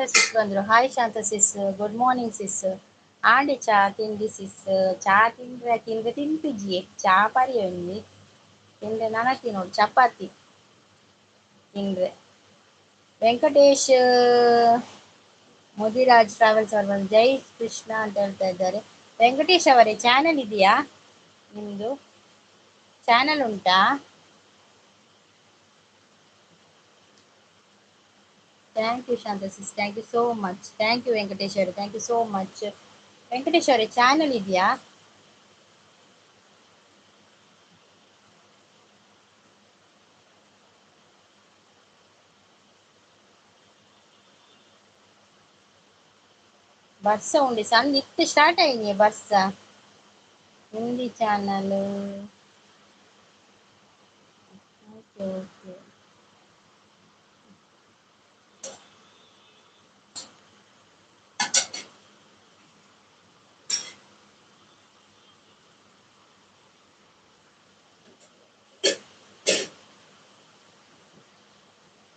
ಶಾಂತ ಸಿಸ್ ಬಂದ್ರು. ಹಾಯ್ ಶಾಂತ ಸಿಸ್, good morning ಸಿಸ್. ಆಂಡೆ ಚಾ ತಿಂಡಿ ಸಿಸ್. ಚಾ ತಿಂದ್ರೆ ತಿಂತಿಜ್ಜಿ ಚಾ ಪರಿ ఉంది ತಿಂದ್ರೆ ನನಗೆ ತಿನ್ನೋಡು ಚಪಾತಿ ತಿಂದ್ರೆ. ವೆಂಕಟೇಶ್ ಮುದಿರಾಜ್ ಟ್ರಾವೆಲ್ಸ್ ಅವರು ಬಂದು ಜೈ ಕೃಷ್ಣ ಅಂತ ಹೇಳ್ತಾ ಇದ್ದಾರೆ. ವೆಂಕಟೇಶ್ ಅವರೇ ಚಾನೆಲ್ ಇದೆಯಾ ನಿಮ್ದು? ಚಾನೆಲ್ ಉಂಟಾ? Thank you Shanta sis, thank you so much. Thank you Venkatesh ಅವರೇ, thank you so much. Venkatesh ಅವರೇ ಚಾನೆಲ್ ಇದೆಯಾ? ಬರ್ಸ ಉಂಡಿ ಸಂದ್ ಇತ್ತು ಸ್ಟಾರ್ಟ್ ಆಯ್ನಿ ಬರ್ಸ ಹಿಂದಿ ಚಾನಲ್. Okay okay.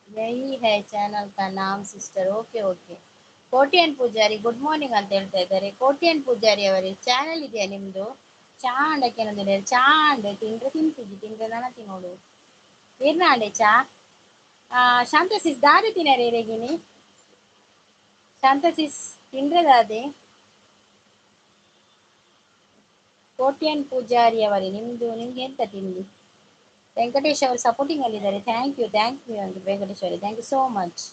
यही है ಚಾನಲ್ का नाम sister. Okay okay. Kotian Poojary good morning ಅಂತ ಹೇಳ್ತಾ ಇದ್ದಾರೆ. ಕೋಟಿಯನ್ ಪೂಜಾರಿ ಅವರೇ ಚಾನಲ್ ಇದೆಯಾ ನಿಮ್ದು? ಚಾ ಅಂಡಕ್ಕೆ ಏನಂದ್ರೆ ಚಾ ಅಂಡೆ ತಿಂದ್ರೆ ತಿಂತಿದ್ದಿ ತಿಂದ್ರೆ ನನ ತಿನ್ನೋಡು ಇರ್ನ ಅಂಡೆ ಚಾ. ಶಾಂತ ಸಿಸ್ ದಾದೆ ತಿನ್ನರೆ ರೇಗಿನಿ ಶಾಂತ ಸಿಸ್ ತಿಂದ್ರೆ ದಾದೆ. ಕೋಟ್ಯನ್ ಪೂಜಾರಿ ಅವರೇ ನಿಮ್ಗೆ ಎಂತ ತಿಂಡಿ? ವೆಂಕಟೇಶ್ ಅವರು ಸಪೋರ್ಟಿಂಗ್ ಅಲ್ಲಿದ್ದಾರೆ. ಥ್ಯಾಂಕ್ ಯು ವೆಂಕಟೇಶ್ ಅವರೇ, ಥ್ಯಾಂಕ್ ಯು ಸೋ ಮಚ್.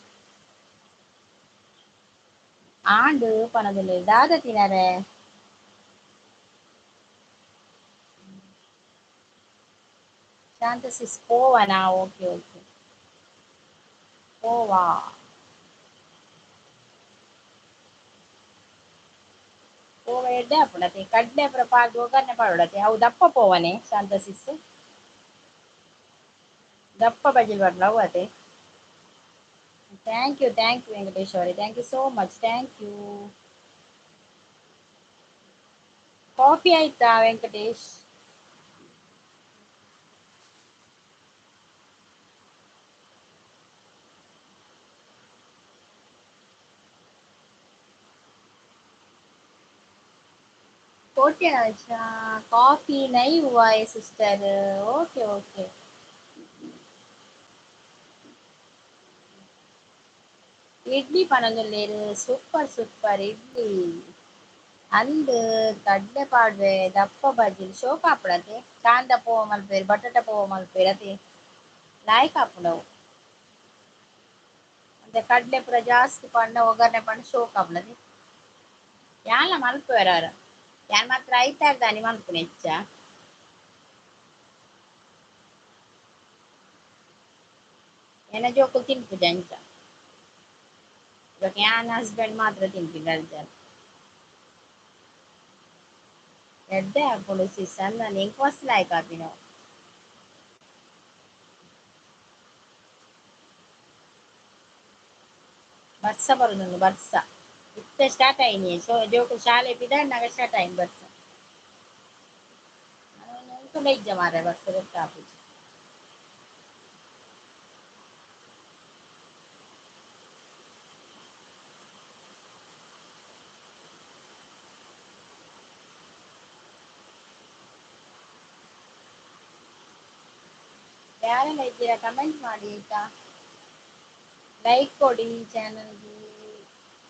ಆಂಡು ಪನದಲ್ಲಿ ದಾದ ತಿನ್ನರೆ ಶಾಂತ ಸಿಸ್ ಪೋವನಾ? ಓಕೆ ಓಕೆ ಪೋವಾ. ಪೋವ ಎಡ್ಡೆ ಹಾಪುಡತೆ ಕಡ್ಲೆ ಪುರ ಪಾರ್ದು ಒಗ್ಗರಣೆ ಪಾಡೋಡತೆ ಅವು ದಪ್ಪ ಪೋವನೆ ಶಾಂತ ಸಿಸ್. ದಪ್ಪ ಬಜಿಲ್ ಬರ್ಲ ಅವು ಅತೆ. ಥ್ಯಾಂಕ್ ಯು ವೆಂಕಟೇಶ್ ಅವರೇ, thank you so much. Thank you. Coffee ಆಯ್ತಾ ವೆಂಕಟೇಶ್? कोटिया अच्छा कॉफी नहीं हुआ है सिस्टर. Okay okay. ಇಡ್ಲಿ ಪನೊಂದುಲ್ಲೆರ್ ಸೂಪರ್ ಸೂಪರ್ ಇಡ್ಲಿ ಅಂದ್ ಕಡ್ಲೆ ಪಾಡ್ವೆ ದಪ್ಪ ಬಜಿಲ್ ಶೋಕ ಹಾಪುಡತೆ ಕಾಂದ ಪೋವ ಮಲ್ಪೆರ್ ಬಟಾಟ ಪೋವ ಮಲ್ಪೆರ್ ಅತೆ ಲಾಯ್ಕ್ ಹಾಪುಂಡವು. ಮತ್ತೆ ಕಡ್ಲೆ ಪುರ ಜಾಸ್ತಿ ಪಂಡ ಒಗ್ಗರಣೆ ಪಂಡ ಶೋಕ ಹಾಪುಂಡತೆ ಯಾನ್ಲ ಮಲ್ಪುವೆರಾರ ಯಾನ್ ಮಾತ್ರ ಐತಾರ್ ದಾನಿ ಮಲ್ಪುನೆ ಹೆಚ್ಚ. ಎನ್ನ ಜೋಕುಲು ತಿನ್ಪುಜಿ ಅಂಚ ಇವಾಗ ಯಾನ್ ಹಸ್ಬೆಂಡ್ ಮಾತ್ರ ತಿನ್ಪಿ ಗರ್ಜಲ್ ಎಡ್ಡೆ ಹಾಕೊಂಡು ಸಿಸ್ ಅಂದ ನಿಂಗೆ ಫಸ್ಟ್ ಲಾಯ್ಕ್ ಹಾಪಿ ನಾವು. ಬರ್ಸ ಬರುದು ಬರ್ಸ ಇತ್ತೆ ಸ್ಟಾರ್ಟ್ ಆಯ್ನಿ ಜೋಕು ಶಾಲೆ ಪಿದಾಡ್ನಾಗ ಸ್ಟಾರ್ಟ್ ಆಯ್ನಿ ಬರ್ಸ. ಉಂಟು ನೈಜ ಮಾರ ಬರ್ಸ ಗೊತ್ತಾಪುಜಿ. ಯಾರೆಲ್ಲ ಇದ್ದೀರಾ ಕಮೆಂಟ್ ಮಾಡಿ ಆಯ್ತಾ. ಲೈಕ್ ಕೊಡಿ ಚಾನಲ್ಗೆ,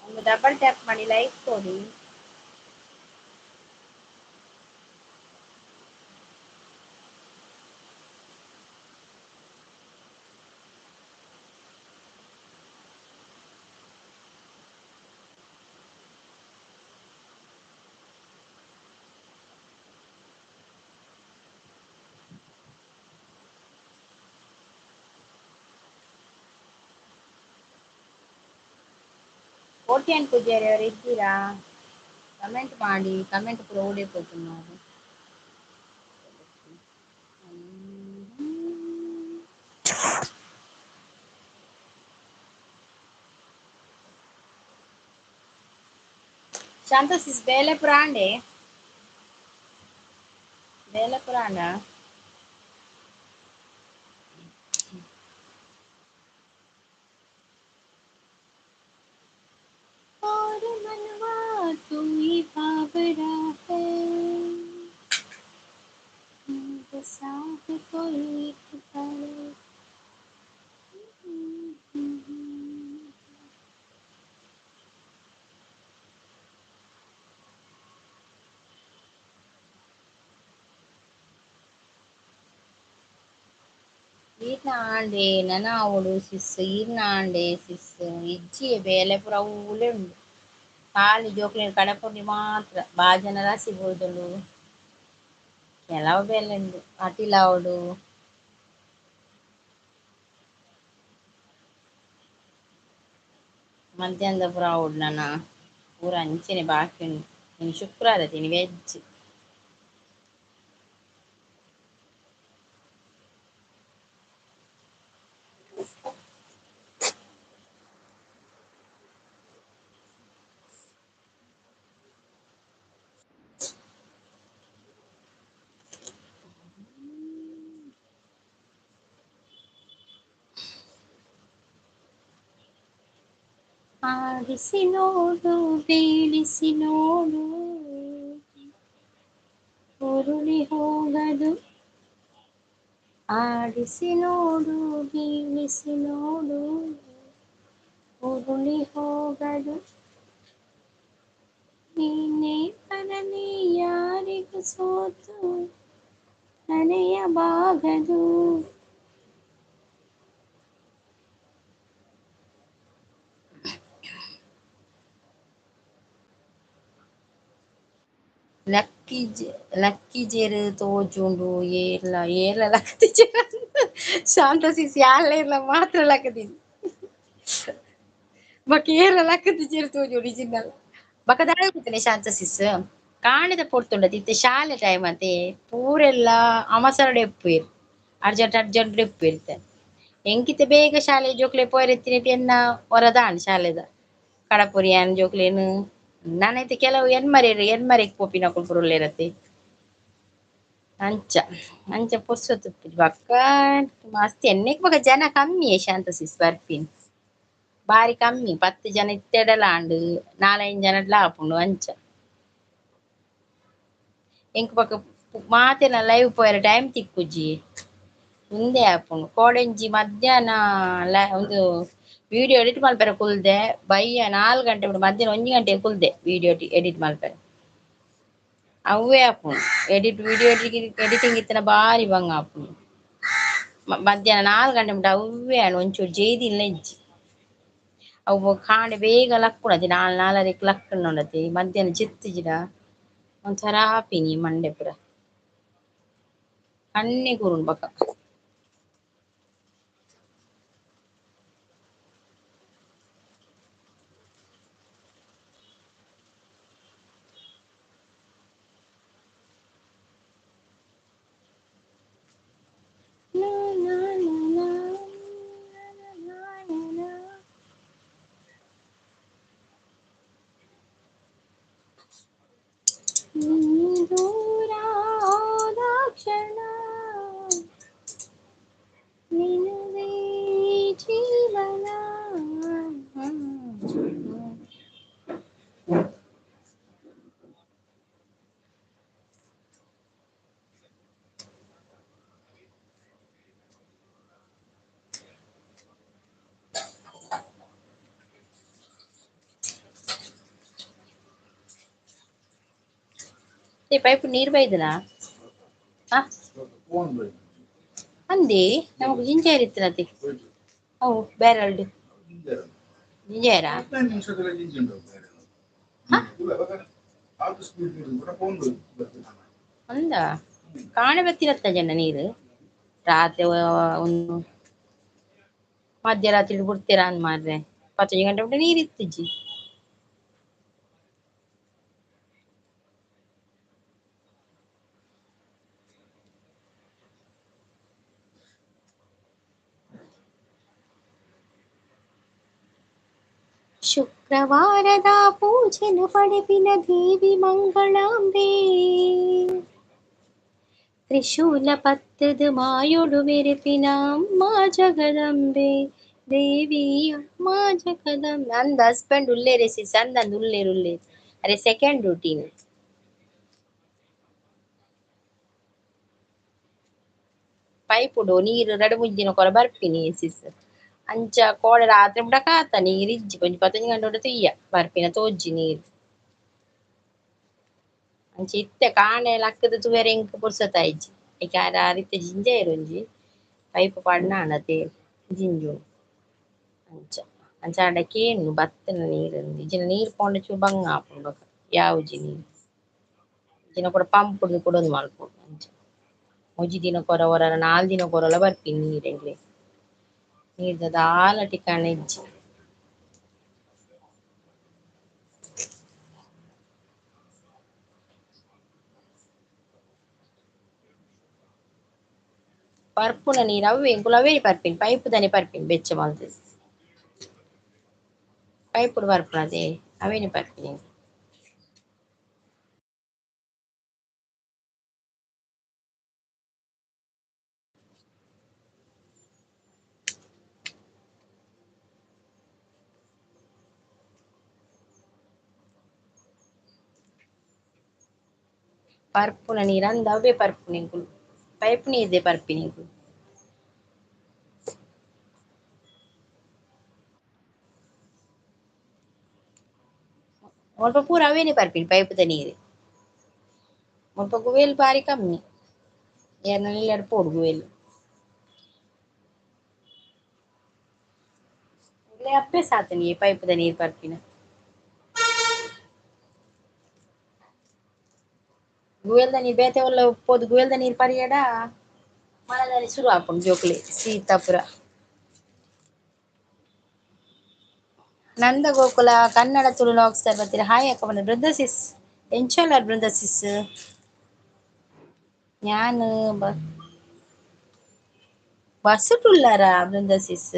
ಒಂದು ಡಬಲ್ ಟ್ಯಾಪ್ ಮಾಡಿ ಲೈಕ್ ಕೊಡಿ. ಕೋಟ್ಯಾನ್ ಪೂಜಾರಿ ಅವರು ಇದ್ದೀರಾ? ಕಮೆಂಟ್ ಮಾಡಿ, ಕಮೆಂಟ್ ಪೂರ ಓಡಿపోతుంది ನಾವು. ಶಾಂತ ಸಿಸ್ ಬೇಲೆ ಪುರಾಂಡೆ ಬೇಲೆ ಪುರಾಣ ಈರ್ನಾಂಡೆ ನನವಡು ಸಿಸ್ ಈರ್ನಾಂಡೆ ಸಿಸ್ ಇಜ್ಜಿಯ ಬೇಲೆ ಪೂರ ಊಲೆ ಉಂಡು ಖಾಲಿ ಜೋಕ್ಲೆನ ಕಡಪುಂಡಿ ಮಾತ್ರ ಭಾಜನ ರಾಸಿ ಬೋದಲು ಕೆಲವು ಬೇಲೆ ಉಂಡು ಅಟಿಲಾವಡು ಮಧ್ಯಾಹ್ನದ ಪೂರ ಆವಡು ನನ್ನ ಪೂರ ಅಂಚೆನೆ ಬಾಕಿ ಉಂಡು ಇನ್ನು ಶುಕ್ರವಾರ ತಿನಿ ವೆಜ್ ಆಡಿಸಿ ನೋಡು ಬೀಳಿಸಿ ನೋಡು ಉರುಳಿ ಹೋಗದು ಆಡಿಸಿ ನೋಡು ಬೀಳಿಸಿ ನೋಡು ಉರುಳಿ ಹೋಗದು ನೀನೇ ಬರಲಿ ಯಾರಿಗೂ ಸೋತು ನನಯಬಾಗದು ಲಕ್ಕಿ ಜೇರು ತೋಜುಂಡು ಏರ್ಲ ಏರ್ಲ ಲಕ್ಕದಿ ಜೇರು ಶಾಂತ ಸಿಸಿ ಯಾರ್ಲ ಮಾತ್ರ ಲಕ್ಕದಿ ಬಕ ಏರ್ಲ ಲಕ್ಕದಿ ಜೇರು ತೋಜು ಒರಿಜಿನಲ್ ಬಕ ದಾಳಿಪುತ್ತನೆ ಶಾಂತ ಸಿಸ್ ಕಾಣಿದ ಪೊರ್ತುಂಡತಿ ಇತ್ತೆ ಶಾಲೆ ಟೈಮ್ ಅಂತೆ ಪೂರೆಲ್ಲ ಅಮಸರಡೆ ಎಪ್ಪುವೆರು ಅರ್ಜೆಂಟ್ ಅರ್ಜೆಂಟ್ ಎಪ್ಪುವೆರು ಎಂಕಿತ ಬೇಗ ಶಾಲೆ ಜೋಕ್ಲೆ ಪೋರೆತ್ತಿನ ಎನ್ನ ಹೊರದಾಣ್ ಶಾಲೆದ ಕಡಪುರಿಯಾನ್ ಜೋಕ್ಲೇನು ನಾನೈತೆ ಕೆಲವು ಎನ್ಮರೆಗ್ ಪೋಪಿನ ಕುಲ್ಪುರುಲ್ಲೇರತ್ತೆ ಅಂಚ ಅಂಚ ಪುರ್ಸೊತ್ತು ಬಕ್ಕ ಮಸ್ತ್ ಎನ್ನೆಕ್ ಬಗ ಜನ ಕಮ್ಮಿ ಶಾಂತ ಸಿಸ್ ಬರ್ಪಿನ್ ಬಾರಿ ಕಮ್ಮಿ 10 ಜನ ಇತ್ತೆಡಲಾಂಡ್ 4-5 ಜನಡ್ಲ ಆಪುಂಡು ಅಂಚ ಎಂಕ್ ಬಕ ಮಾತೆನ ಲೈವ್ ಪೋಯರ ಟೈಮ್ ತಿಕ್ಕುಜಿ ಮುಂದೆ ಆಪುಂಡು ಕೋಡೆಂಜಿ ಮಧ್ಯಾಹ್ನ ಒಂದು ವಿಡಿಯೋ ಎಡಿಟ್ ಮಲ್ಪೆರ ಕುಲ್ದೆ ಬಯ್ಯ 4 ಗಂಟೆ ಬಿಡು ಮಧ್ಯಾಹ್ನ 1 ಗಂಟೆಗೆ ಕುಲ್ದೆ ವಿಡಿಯೋ ಎಡಿಟ್ ಮಲ್ಪೆರ ಅವೇ ಆಪುಂಡು ವಿಡಿಯೋ ಎಡಿಟಿಂಗ್ ಇತ್ತನ ಬಾರಿ ಬಂಗ ಆಪುಂಡು ಮಧ್ಯಾಹ್ನ 4 ಗಂಟೆ ಬಿಟ್ಟು ಅವೇ ಆಂಡ್ ಒಂಚೂರು ಜೈದಿಲ್ಲ ಇಜ್ಜಿ ಅವು ಕಾಂಡೆ ಬೇಗ ಲಕ್ಕುಣತಿ 4-4:30 ಲಕ್ಕುಂಡತಿ ಮಧ್ಯಾಹ್ನ ಚಿತ್ತಿಜಿಡ ಒಂಥರ ಪಿನಿ ಮಂಡೆ ಪುರ ಕಣ್ಣೆ ಕೂರುಂಡು ಬಕ ದೂರ ಹೋದಾಕ್ಷಣ ನಿನದೇ ಜೀವನ ಪೈಪ್ ನೀರು ಬೈದನಾ ಅಂದಿ ನಮಗ್ ಜಿಂಜೇರ್ ಇತ್ತಿನತಿ ಅವು ಬೇರೆಲ್ಡು ಜಿಂಜೇರಾ ಅಂದ ಕಾಣೆ ಬತ್ತಿರತ್ತ ಜನ ನೀರು ರಾತ್ರಿ ಒಂದು ಮಧ್ಯರಾತ್ರಿ ಬಿಡ್ತೀರಾ ಅಂದ್ ಮಾರ್ರೆ 15 ಗಂಟೆ ಬಿಟ್ಟು ನೀರು ಇತ್ತಿಜ್ಜಿ ಶುಕ್ರವಾರದ ಪೂಜೆನು ಪಡೆಪಿನ ದೇವಿ ಮಂಗಳಾಂಬೆ ತ್ರಿಶೂಲ ಪತ್ತದ ಮಾಯೋಡು ಮೆರೆಪಿನ ಅಮ್ಮ ಜಗದಂಬೆ ದೇವಿ ಅಮ್ಮ ಜಗದಂಬೆ ಅಂದ ಹಸ್ಬೆಂಡ್ ಉಲ್ಲೇರೆ ಸಿಸ್ ಅಂದಂದು ಉಲ್ಲೇರು ಅರೆ ಸೆಕೆಂಡ್ ಡ್ಯೂಟಿನ್ ಪೈಪುಡು ನೀರು 2-3 ಕೊರ ಬರ್ಪಿನಿ ಸಿಸ್ ಅಂಚ ಕೋಡೆ ರಾತ್ರಿ ಬುಡ ಕಾತ ನೀರು ಇಜ್ಜಿ ಕೊಂಚ 15 ಗಂಟೆ ಬಿಟ್ಟು ತುಯ್ಯ ಬರ್ಪಿನ ತೋಜ್ಜಿ ನೀರು ಅಂಚ ಇತ್ತೆ ಕಾಂಡೆ ಲಕ್ಕದ ತೂವೆರೆ ಇಂಕ್ ಪುರ್ಸೊತ್ತ ಇಜ್ಜಿ ಐಕೆ ಆ ರೀತಿ ಜಿಂಜೆ ಇರುಂಜಿ ಪೈಪ್ ಪಾಡ್ನ ತೇ ಜಿಂಜು ಅಂಚ ಅಂಚಾಂಡಕ್ಕೆ ಬತ್ತನ ನೀರು ಇಜಿನ ನೀರು ಪೋಂಡ ಚೂ ಬಂಗ ಆಪುಂಡು ಯಾವುಜಿ ನೀರು ಇಜಿನ ಕೂಡ ಪಂಪ್ ಕುಡೊಂದು ಮಲ್ಪೊಡು ಅಂಚ ಒಂಜಿ ದಿನ ಕೊರ ಒರ 4 ದಿನ ಕೊರಲ ಬರ್ಪಿನಿ ನೀರೆಂಕ್ಲೆ ನೀರ್ದ ದಾಲ ಟಿಕ್ಕಣ ಇಜ್ಜಿ ಪರ್ಪುನ ನೀರು ಅವೇ ಎಂಕುಲು ಅವೇನೆ ಪರ್ಪಿನಿ ಪೈಪ್ ದಾನೆ ಪರ್ಪಿನಿ ಬೆಚ್ಚ ಮಲ್ತ್ ಪೈಪುಡು ಪರ್ಪುನದೆ ಅವೇನೆ ಪರ್ಪಿನಿ ಪರ್ಪುನ ನೀರು ಅಂದ ಅವೇ ಪರ್ಪುನ ಎಂಕುಲು ಪೈಪ್ ನೀರ್ದೆ ಪರ್ಪಿನಿ ಎಂಕುಲು ಮುಲ್ಪ ಪೂರ ಅವೇನೆ ಪರ್ಪಿನಿ ಪೈಪುದ ನೀರು ಮುಲ್ಪ ಗುವೇಲ್ ಬಾರಿ ಕಮ್ಮಿ ಏರ್ನ ಪೋಡು ಗುವೇಲ್ ಇಲ್ಲೆ ಅಭ್ಯಾಸ ಆತುಂಡು ಈ ಪೈಪುದ ನೀರು ಪರ್ಪಿನ ಗುವೇಲ್ದ ನೀರು ಬೇತೆ ಒಲ್ಲ ಉಪ್ಪೋದು ಗುವೇಲ್ದ ನೀರು ಪರಿಯಡ ಮಳೆದಾರಿ ಶುರು ಆಪುಂಡು ಜೋಕ್ಲೆ ಶೀತ ಪೂರ ನಂದ ಗೋಕುಲ ಕನ್ನಡ ತುಳು ಲಾಗ್ಸ್ ಬರ್ತೀರಾ ಹಾಯ್ ಅಕ್ಕ ಬಂದ ಬೃಂದಸಿಸ್ ಎಂಚೋಲಾರ್ ಬೃಂದಸಿಸ್ ഞാൻ ಬಸ್ಸುಟುಳ್ಳಾರ ಬೃಂದಸಿಸ್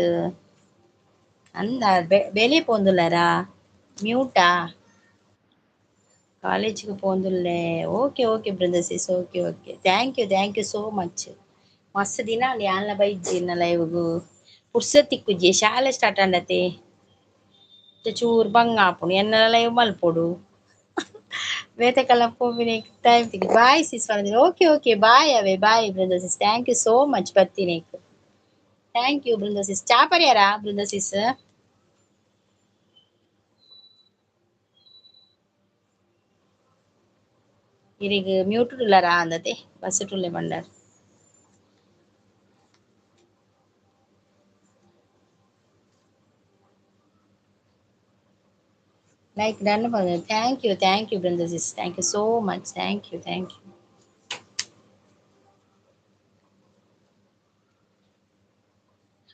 ಅಂದ ಬೆಲೆ ಪೋಂದುಲ್ಲಾರ ಮ್ಯೂಟಾ ಕಾಲೇಜಿಗೆ ಪೋಂದುಲ್ಲೆ okay okay Brinda sis okay okay thank you so much ಮಸ್ತ್ ದಿನ ಅಂಡ್ ಯಾನ್ಲ ಬೈಜ್ಜಿ ಇನ್ನ ಲೈವ್‌ಗು ಪುರ್ಸೊತ್ತಿಕ್ಕುಜ್ಜಿ ಶಾಲೆ ಸ್ಟಾರ್ಟ್ ಆಂಡತೆ ಚೂರು ಬಂಗ ಆಪುಂಡು ಎನ್ನಲ ಲೈವ್ ಮಲ್ಪೊಡು ಬೇತೆಕಲ್ಲ ಪೋಪಿನಿ ಟೈಮ್ ತಿಕ್ಕಿ bye sis okay okay bye ಅವೇ bye Brinda sis thank you so much ಬರ್ತೀನಿ ಥ್ಯಾಂಕ್ ಯು ಬೃಂದಸಿಸ್ ಚಾ ಪರಿಯಾರ ಬೃಂದಸಿಸ್ ಇರಿಗೆ ಮ್ಯೂಟುಡುಲ್ಲಾರ ಅಂದತೆ ಬಸ್ಸುಟುಲ್ಲೆ ಬಂಡಾರ್ ಲೈಕ್ ಡನ್ ಬಂದ thank you Brinda sis thank you so much thank you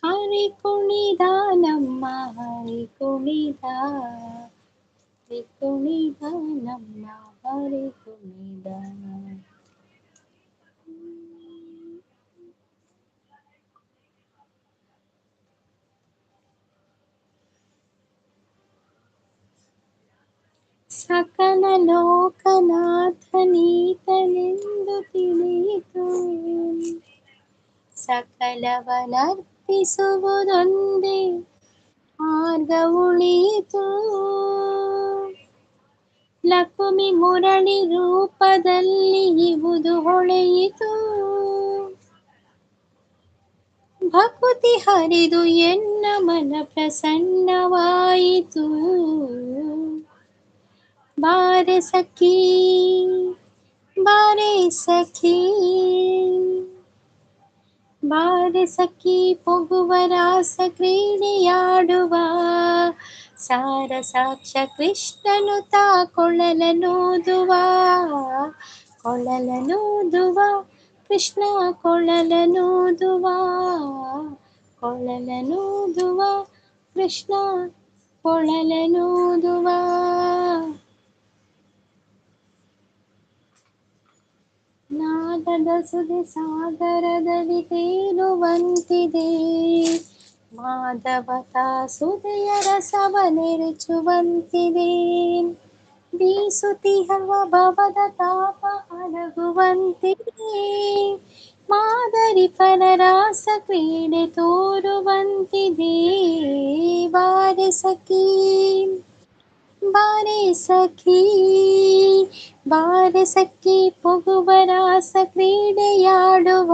Hari ಕುಣಿದ ನಮ್ಮ ಹರಿ ಕುಣಿದ ನಮ್ಮ ಹರಿ ಕುಣಿದ ಸಕಲ ಲೋಕನಾಥನೀತನೆಂದು ತಿಳಿಯಿತು ಸಕಲವನರ್ಪಿಸುವುದೊಂದೇ ಮಾರ್ಗ ಉಳಿಯಿತು ಲಕುಮಿ ಮುರಳಿ ರೂಪದಲ್ಲಿ ಇವುದು ಹೊಳೆಯಿತು ಭಕುತಿ ಹರಿದು ಎನ್ನ ಮನ ಪ್ರಸನ್ನವಾಯಿತು ಬಾರೆ ಸಖಿ ಬಾರೆ ಸಖಿ ಬಾರೆ ಸಖಿ ಪೊಗುವ ರಾಸ ಕ್ರೀಡೆಯಾಡುವ ಸಾರ ಸಾಕ್ಷ ಕೃಷ್ಣನು ತಾ ಕೊಳಲನೂದುವ ಕೃಷ್ಣ ಕೊಳಲನೂದುವ ಕೃಷ್ಣ ಕೊಳಲನೂದುವ ನಾದದ ಸುದೆ ಸಾಗರದಲ್ಲಿ ತೇಲುವಂತಿದೆ ಮಾಧವತಾ ಸುದೆಯ ರಸವ ನೆರಚುವಂತಿದೆ ಬೀಸುತ್ತಿಹವ ಭವದ ತಾಪ ಅಡಗುವಂತಿದೆ ಮಾದರಿ ಫಲರಾಸ ಕ್ರೀಡೆ ತೋರುವಂತಿದೆ ಬಾರೆ ಸಖಿ ಬಾರೆ ಸಖಿ ಬಾರೆ ಸಖಿ ಪೊಗುವ ರಾಸ ಕ್ರೀಡೆಯಾಡುವ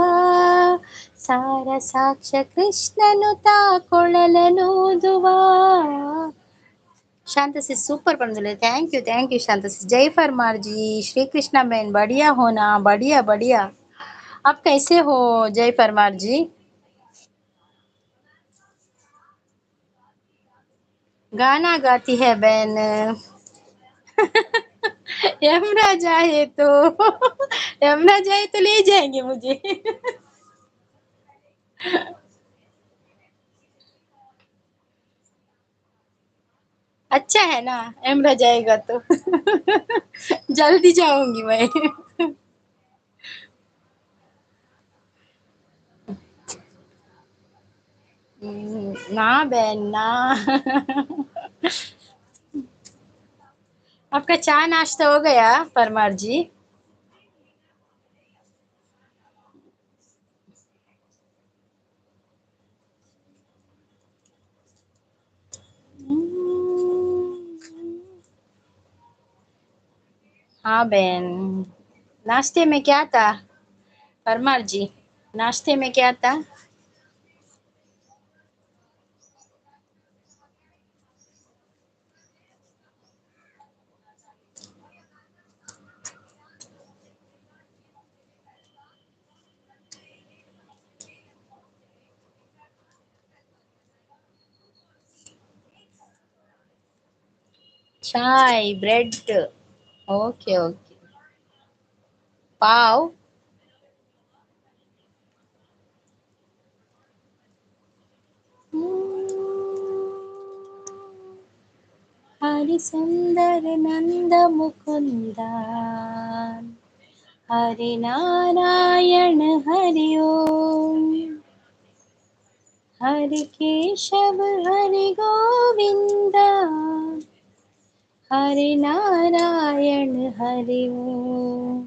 ಸಾರ ಸಾಕ್ಷ ಕೃಷ್ಣನು ತಾ ಕೊಳಲನೂದುವ शांत से सुपर बंदले थैंक यू शांत से जय फरमार जी श्री कृष्णा बहन बढ़िया हो ना बढ़िया आप कैसे हो जय फरमार जी गाना गाती है बहन। यमुना जाए तो यमुना जाए तो ले जाएंगे मुझे। अच्छा है ना, यमुना जाएगा तो। जल्दी जाऊंगी मैं। ना बहन ना। आपका चाय नाश्ता हो गया परमार जी? हाँ बहन। नाश्ते में क्या था परमार जी? नाश्ते में क्या था? चाय bread. Okay okay. Pav. Hari Sundar Nand Mukund, Hari Narayan Hari ओम, हरि केशव हरि गोविंद, हरि नारायण हरि ओम।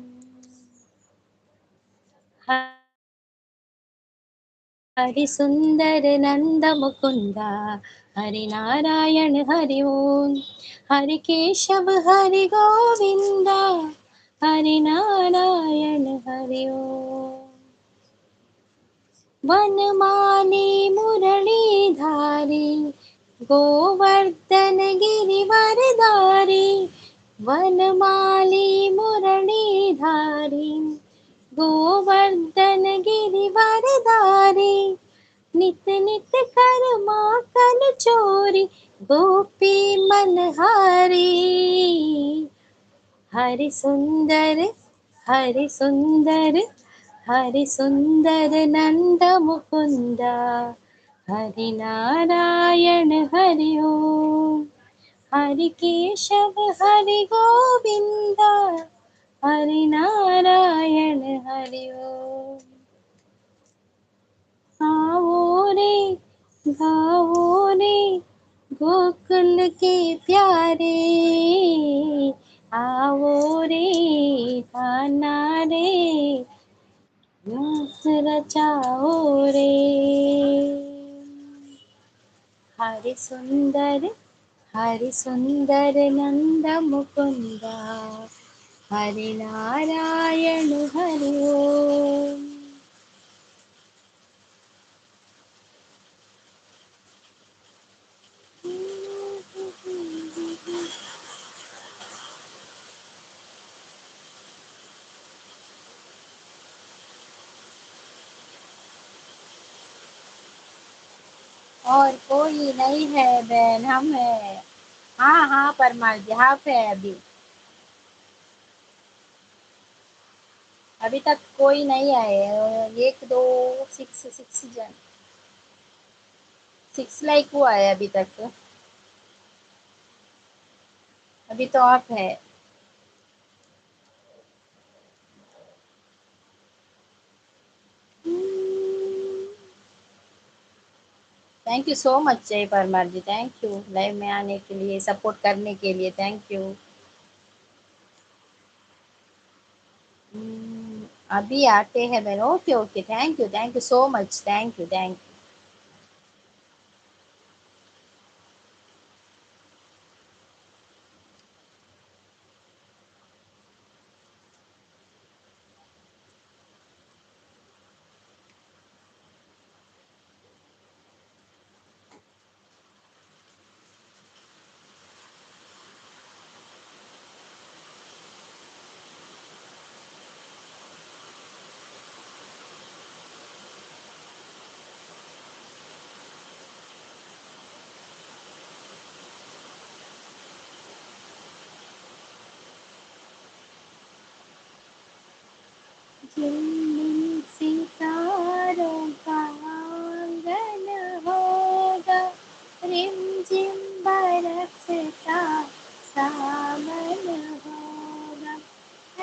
हरि सुंदर नंद मुकुंद, हरि नारायण हरि ओम, हरि केशव हरि गोविंद, हरि नारायण हरि ओम। वनमाली मुरलीधारी, गोवर्धन गिरिवरधारी, वनमाली मुरलीधारी, गोवर्धन गिरिवरधारी, नित नित कर माखन चोरी, गोपी मनहारी। हरि सुंदर, हरि सुंदर, हरि सुंदर नंद मुकुंद, हरि नारायण हरि ओम, हरि केशव हरि गोविंद, हरि नारायण हरि ओम। आओ रे गाओ रे गोकुल के प्यारे, आओ रे गाना रे रचाओ रे। हरि सुंदर, हरि सुंदर नंद मुकुंद, हरि नारायण हरि ओम। और कोई नहीं है बहन, हम है। हाँ हाँ परमार जी, हाफ है अभी। अभी तक कोई नहीं आए। एक दो, सिक्स सिक्स जन, सिक्स लाइक हुआ है अभी तक। अभी तो ऑफ है। थैंक यू सो मच जय परमार जी, थैंक यू लाइव में आने के लिए, सपोर्ट करने के लिए, थैंक यू। अभी आते हैं बहन। Okay okay, thank you so much, thank you thank you. झिलमिल सितारों का आंगन होगा, रिमझिम बरसता सावन होगा,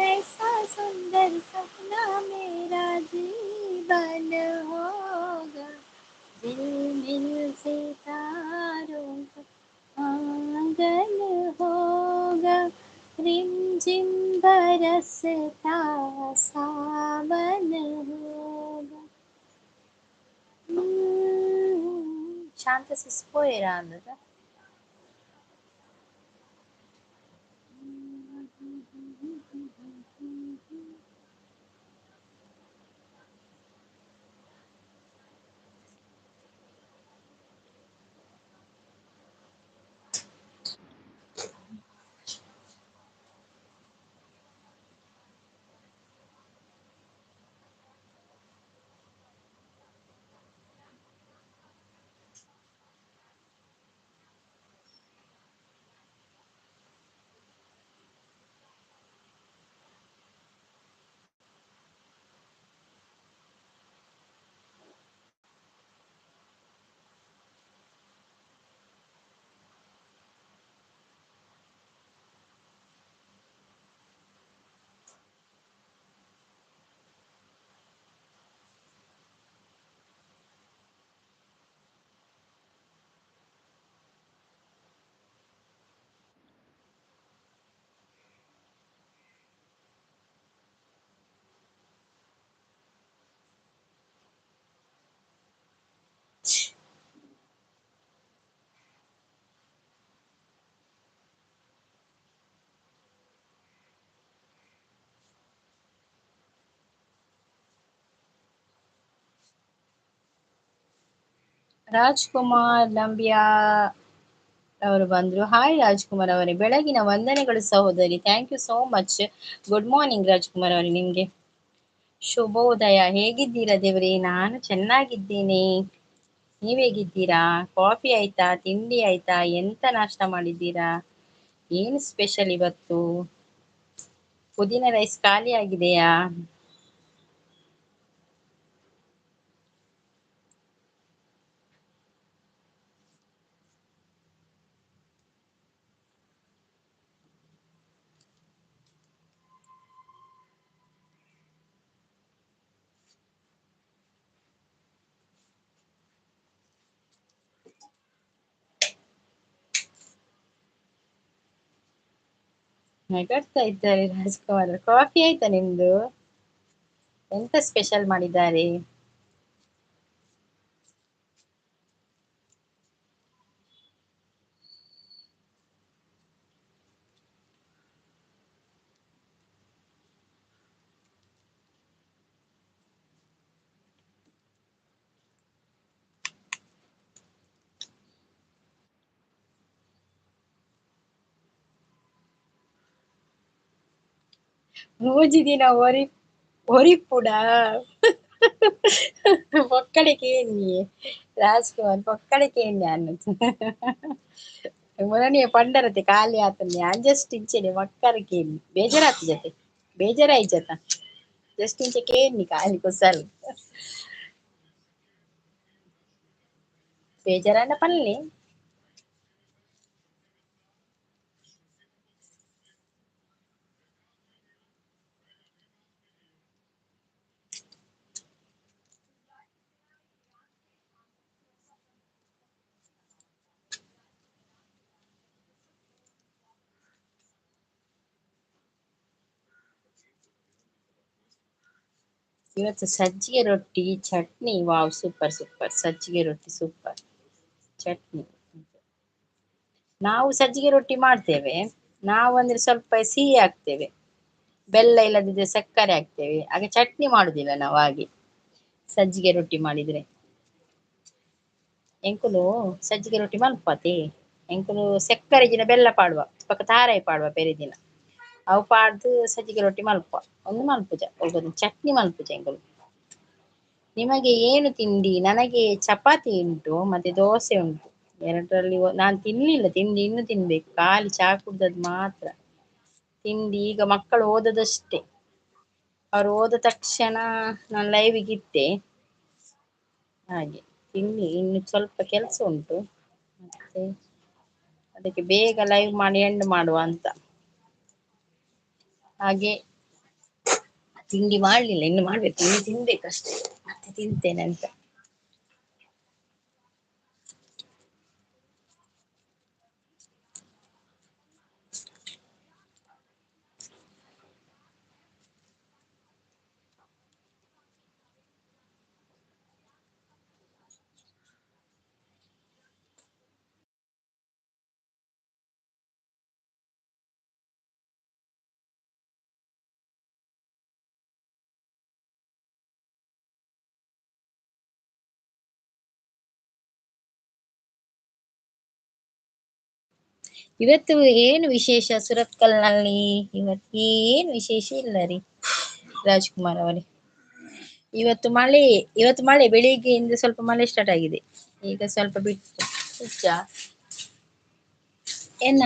ऐसा सुंदर सपना मेरा जीवन होगा, झिलमिल सितारों का आंगन होगा, रिमझिम बरसता सावन होगा. శాంతసిసిపోయారా అందరూ? ರಾಜ್‌ಕುಮಾರ್ ಲಂಬಿಯಾ ಅವರು ಬಂದ್ರು. ಹಾಯ್ ರಾಜ್‌ಕುಮಾರ್ ಅವರೇ, ಬೆಳಗಿನ ವಂದನೆಗಳು ಸಹೋದರಿ. Thank you so much. Good morning Rajkumar ಅವರೇ ನಿಮ್ಗೆ. ಶುಭೋದಯ. ಹೇಗಿದ್ದೀರಾ ದೇವ್ರೇ? ನಾನು ಚೆನ್ನಾಗಿದ್ದೀನಿ. ನೀವೇಗಿದ್ದೀರಾ? ಕಾಫಿ ಆಯ್ತಾ? ತಿಂಡಿ ಆಯ್ತಾ? ಎಂತ ನಾಷ್ಟ ಮಾಡಿದ್ದೀರಾ? ಏನು ಸ್ಪೆಷಲ್ ಇವತ್ತು? ಪುದೀನ ರೈಸ್ ಖಾಲಿ ಆಗಿದೆಯಾ? ನಗಾಡ್ತಾ ಇದ್ದಾರೆ ರಾಜ್‌ಕುಮಾರ್. ಕಾಫಿ ಆಯ್ತಾ ನಿಮ್ದು? ಎಂತ ಸ್ಪೆಷಲ್ ಮಾಡಿದ್ದಾರೆ? ಮೂಜಿ ದಿನ ಒರಿಪುಡಾ? పొక్కడికేంది రాసుకోవాలి పొక్కడికేంది అన్నట్టు ಮೊನ್ನೆ ಪಂಡರತೆ ಖಾಲಿ ಆತನೆ ಅಂಜಸ್ಟ್ ಇಂಚೆನೆ ಮಕ್ಕರಕ್ಕೆ ಬೇಜಾರಾತ್ ಜತೆ ಬೇಜಾರಾಯಿ ಜತ ಜಸ್ಟ್ ಇಂಚೆ ಕೇಳಿ ಖಾಲಿ ಕುಸಲ್ ಬೇಜಾರನ್ನ ಪಲ್ಲೆ ಇವತ್ತು ಸಜ್ಜಿಗೆ ರೊಟ್ಟಿ ಚಟ್ನಿ ವಾವ್ ಸೂಪರ್ ಸೂಪರ್ ಸಜ್ಜಿಗೆ ರೊಟ್ಟಿ ಸೂಪರ್ ಚಟ್ನಿ ನಾವು ಸಜ್ಜಿಗೆ ರೊಟ್ಟಿ ಮಾಡ್ತೇವೆ ನಾವು ಅಂದ್ರೆ ಸ್ವಲ್ಪ ಸಿಹಿ ಹಾಕ್ತೇವೆ ಬೆಲ್ಲ ಇಲ್ಲದಿದ್ರೆ ಸಕ್ಕರೆ ಹಾಕ್ತೇವೆ ಹಾಗೆ ಚಟ್ನಿ ಮಾಡುದಿಲ್ಲ ನಾವು ಹಾಗೆ ಸಜ್ಜಿಗೆ ರೊಟ್ಟಿ ಮಾಡಿದ್ರೆ ಎಂಕುಲು ಸಜ್ಜಿಗೆ ರೊಟ್ಟಿ ಮಲ್ಪತಿ ಎಂಕುಲು ಸಕ್ಕರೆ ದಿನ ಬೆಲ್ಲ ಪಾಡುವ ಪಕ್ಕ ತಾರಾಯಿ ಪಾಡುವ ಬೇರೆ ದಿನ ಅವು ಪಾಡ್ದು ಸಜ್ಜಿಗೆ ರೊಟ್ಟಿ ಮಲ್ಪ ಒಂದು ಮಲ್ಪುಜ ಒಬ್ಬರು ಚಟ್ನಿ ಮಲ್ಪುಜ ಎಂಕುಲು ನಿಮಗೆ ಏನು ತಿಂಡಿ ನನಗೆ ಚಪಾತಿ ಉಂಟು ಮತ್ತೆ ದೋಸೆ ಉಂಟು ಎರಡರಲ್ಲಿ ನಾನು ತಿನ್ಲಿಲ್ಲ ತಿಂಡಿ ಇನ್ನು ತಿನ್ಬೇಕು ಖಾಲಿ ಚಾ ಕುಡ್ದದ್ ಮಾತ್ರ ತಿಂಡಿ ಈಗ ಮಕ್ಕಳು ಓದದಷ್ಟೇ ಅವ್ರು ಹೋದ ತಕ್ಷಣ ನಾನು ಲೈವಿಗೆ ಇಟ್ಟೆ. ಹಾಗೆ ಇನ್ನು ಸ್ವಲ್ಪ ಕೆಲಸ ಉಂಟು, ಮತ್ತೆ ಅದಕ್ಕೆ ಬೇಗ ಲೈವ್ ಮಾಡಿ ಎಂಡ್ ಮಾಡುವ ಅಂತ. ಹಾಗೆ ತಿಂಡಿ ಮಾಡ್ಲಿಲ್ಲ, ಇನ್ನು ಮಾಡ್ಬೇಕು, ಇನ್ನು ತಿನ್ಬೇಕಷ್ಟೇ, ಮತ್ತೆ ತಿಂತೇನೆ ಅಂತ. ಇವತ್ತು ಏನು ವಿಶೇಷ ಸುರತ್ಕಲ್ನಲ್ಲಿ? ಇವತ್ತು ಏನು ವಿಶೇಷ ಇಲ್ಲ ರೀ ರಾಜ್ಕುಮಾರ್ ಅವರೇ. ಇವತ್ತು ಮಳೆ ಬೆಳಿಗ್ಗೆಯಿಂದ ಸ್ವಲ್ಪ ಮಳೆ ಸ್ಟಾರ್ಟ್ ಆಗಿದೆ, ಈಗ ಸ್ವಲ್ಪ ಬಿಟ್ಟು ಏನ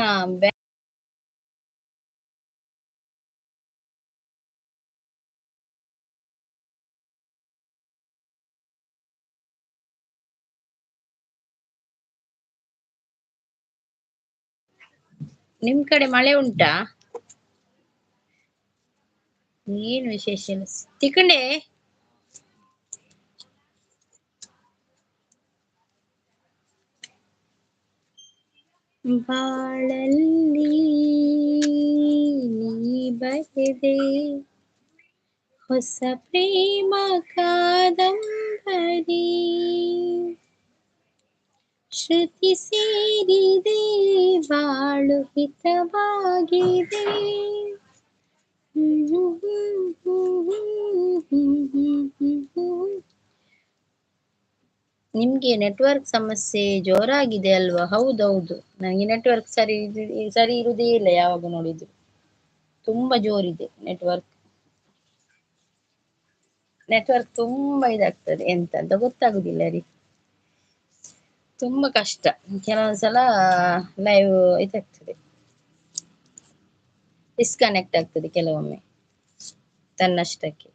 ನಿಮ್ ಕಡೆ ಮಳೆ ಉಂಟಾ? ಏನು ವಿಶೇಷ ಇಲ್ಲ. ತಿಕ್ಕಂಡೆ ಬಾಳಲ್ಲಿ ನೀ ಬರೆದೆ ಹೊಸ ಪ್ರೇಮ ಕಾದಂಬರಿ, ಶ್ರುತಿ ಸೇರಿದೆ ಬಾಳು ಹಿತವಾಗಿದೆ. ನಿಮ್ಗೆ ನೆಟ್ವರ್ಕ್ ಸಮಸ್ಯೆ ಜೋರಾಗಿದೆ ಅಲ್ವಾ? ಹೌದೌದು, ನನಗೆ ನೆಟ್ವರ್ಕ್ ಸರಿ ಇರುವುದೇ ಇಲ್ಲ, ಯಾವಾಗ ನೋಡಿದ್ರು ತುಂಬಾ ಜೋರಿದೆ ನೆಟ್ವರ್ಕ್. ತುಂಬಾ ಇದಾಗ್ತದೆ, ಎಂತ ಅಂತ ಗೊತ್ತಾಗುದಿಲ್ಲ ರೀ, ತುಂಬಾ ಕಷ್ಟ. ಕೆಲವೊಂದ್ಸಲ ಲೈವ್ ಇದಾಗ್ತದೆ, ಡಿಸ್ಕನೆಕ್ಟ್ ಆಗ್ತದೆ ಕೆಲವೊಮ್ಮೆ ತನ್ನಷ್ಟಕ್ಕೆ.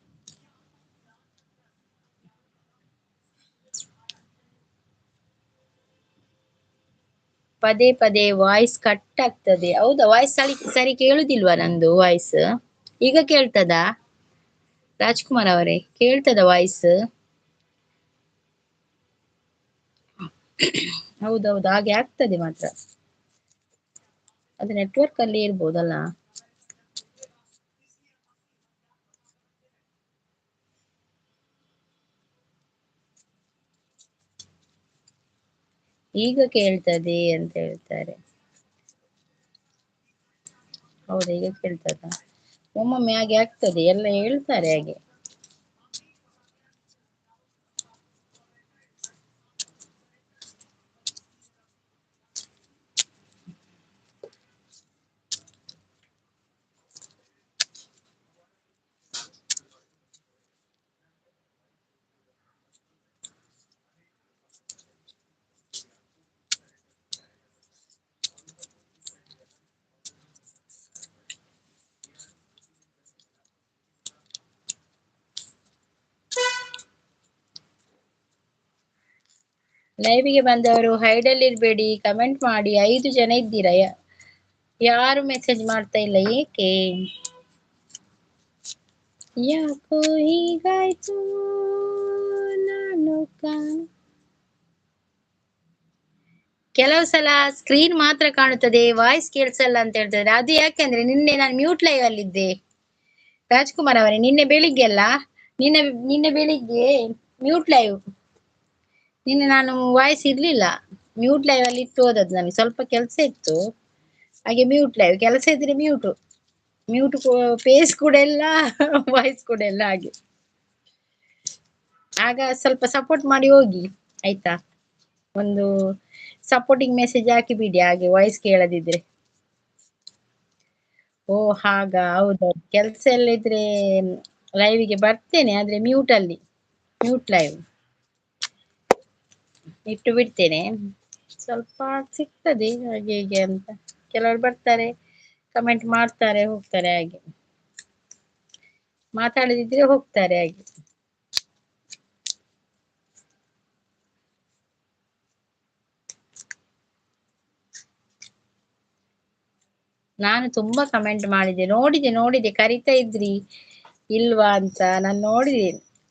ಪದೇ ಪದೇ ವಾಯ್ಸ್ ಕಟ್ ಆಗ್ತದೆ. ಹೌದಾ? ವಾಯ್ಸ್ ಸರಿ ಕೇಳುದಿಲ್ವಾ ನಂದು ವಾಯ್ಸ್? ಈಗ ಕೇಳ್ತದಾ ರಾಜ್ಕುಮಾರ್ ಅವರೇ? ಕೇಳ್ತದ ವಾಯ್ಸ್? ಹೌದೌದು, ಹಾಗೆ ಆಗ್ತದೆ ಮಾತ್ರ. ಅದು ನೆಟ್ವರ್ಕ್ ಅಲ್ಲಿ ಇರ್ಬೋದಲ್ಲ. ಈಗ ಕೇಳ್ತದೆ ಅಂತ ಹೇಳ್ತಾರೆ. ಹೌದಾ, ಈಗ ಕೇಳ್ತದ? ಒಮ್ಮೊಮ್ಮೆ ಹಾಗೆ ಆಗ್ತದೆ, ಎಲ್ಲ ಹೇಳ್ತಾರೆ ಹಾಗೆ. ಲೈವ್ಗೆ ಬಂದವರು ಹೈಡಲ್ಲಿ ಇರ್ಬೇಡಿ, ಕಮೆಂಟ್ ಮಾಡಿ. 5 ಜನ ಇದ್ದೀರಾ, ಯಾರು ಮೆಸೇಜ್ ಮಾಡ್ತಾ ಇಲ್ಲ, ಏಕೆ? ಯಾಕೋ ಹೀಗಾಯ್ತು ನಾನು ಕೆಲವು ಸಲ ಸ್ಕ್ರೀನ್ ಮಾತ್ರ ಕಾಣುತ್ತದೆ, ವಾಯ್ಸ್ ಕೇಳಿಸಲ್ಲ ಅಂತ ಹೇಳ್ತಾರೆ. ಅದು ಯಾಕೆಂದ್ರೆ ನಿನ್ನೆ ನಾನು ಮ್ಯೂಟ್ ಲೈವ್ ಅಲ್ಲಿದ್ದೆ ರಾಜ್ಕುಮಾರ್ ಅವರೇ. ನಿನ್ನೆ ಬೆಳಿಗ್ಗೆ ಅಲ್ಲ, ನಿನ್ನೆ ನಿನ್ನೆ ಬೆಳಿಗ್ಗೆ ಮ್ಯೂಟ್ ಲೈವ್. ನಿನ್ನೆ ನಾನು ವಾಯ್ಸ್ ಇರ್ಲಿಲ್ಲ, ಮ್ಯೂಟ್ ಲೈವ್ ಅಲ್ಲಿ ಇಟ್ಟು ಹೋದದ್ದು. ನನಗೆ ಸ್ವಲ್ಪ ಕೆಲಸ ಇತ್ತು, ಹಾಗೆ ಮ್ಯೂಟ್ ಲೈವ್. ಕೆಲಸ ಇದ್ರೆ ಮ್ಯೂಟ್ ಫೇಸ್ ಕೂಡ ಇಲ್ಲ, ವಾಯ್ಸ್ ಕೂಡ ಇಲ್ಲ. ಹಾಗೆ ಆಗ ಸ್ವಲ್ಪ ಸಪೋರ್ಟ್ ಮಾಡಿ ಹೋಗಿ ಆಯ್ತಾ. ಒಂದು ಸಪೋರ್ಟಿಂಗ್ ಮೆಸೇಜ್ ಹಾಕಿ ಬಿಡಿ, ಹಾಗೆ ವಾಯ್ಸ್ ಕೇಳದಿದ್ರೆ. ಓ ಹಾಗ, ಹೌದೌದು. ಕೆಲ್ಸ ಎಲ್ಲ ಇದ್ರೆ ಲೈವ್ಗೆ ಬರ್ತೇನೆ, ಆದ್ರೆ ಮ್ಯೂಟ್ ಲೈವ್ ಇಟ್ಟು ಬಿಡ್ತೇನೆ. ಸ್ವಲ್ಪ ಸಿಗ್ತದೆ ಹಾಗೆ ಹೀಗೆ ಅಂತ. ಕೆಲವರು ಬರ್ತಾರೆ, ಕಮೆಂಟ್ ಮಾಡ್ತಾರೆ, ಹೋಗ್ತಾರೆ, ಹಾಗೆ. ಮಾತಾಡದಿದ್ರೆ ಹೋಗ್ತಾರೆ ಹಾಗೆ. ನಾನು ತುಂಬಾ ಕಮೆಂಟ್ ಮಾಡಿದೆ, ನೋಡಿದೆ ಕರಿತಾ ಇದ್ರಿ ಇಲ್ವಾ ಅಂತ. ನಾನು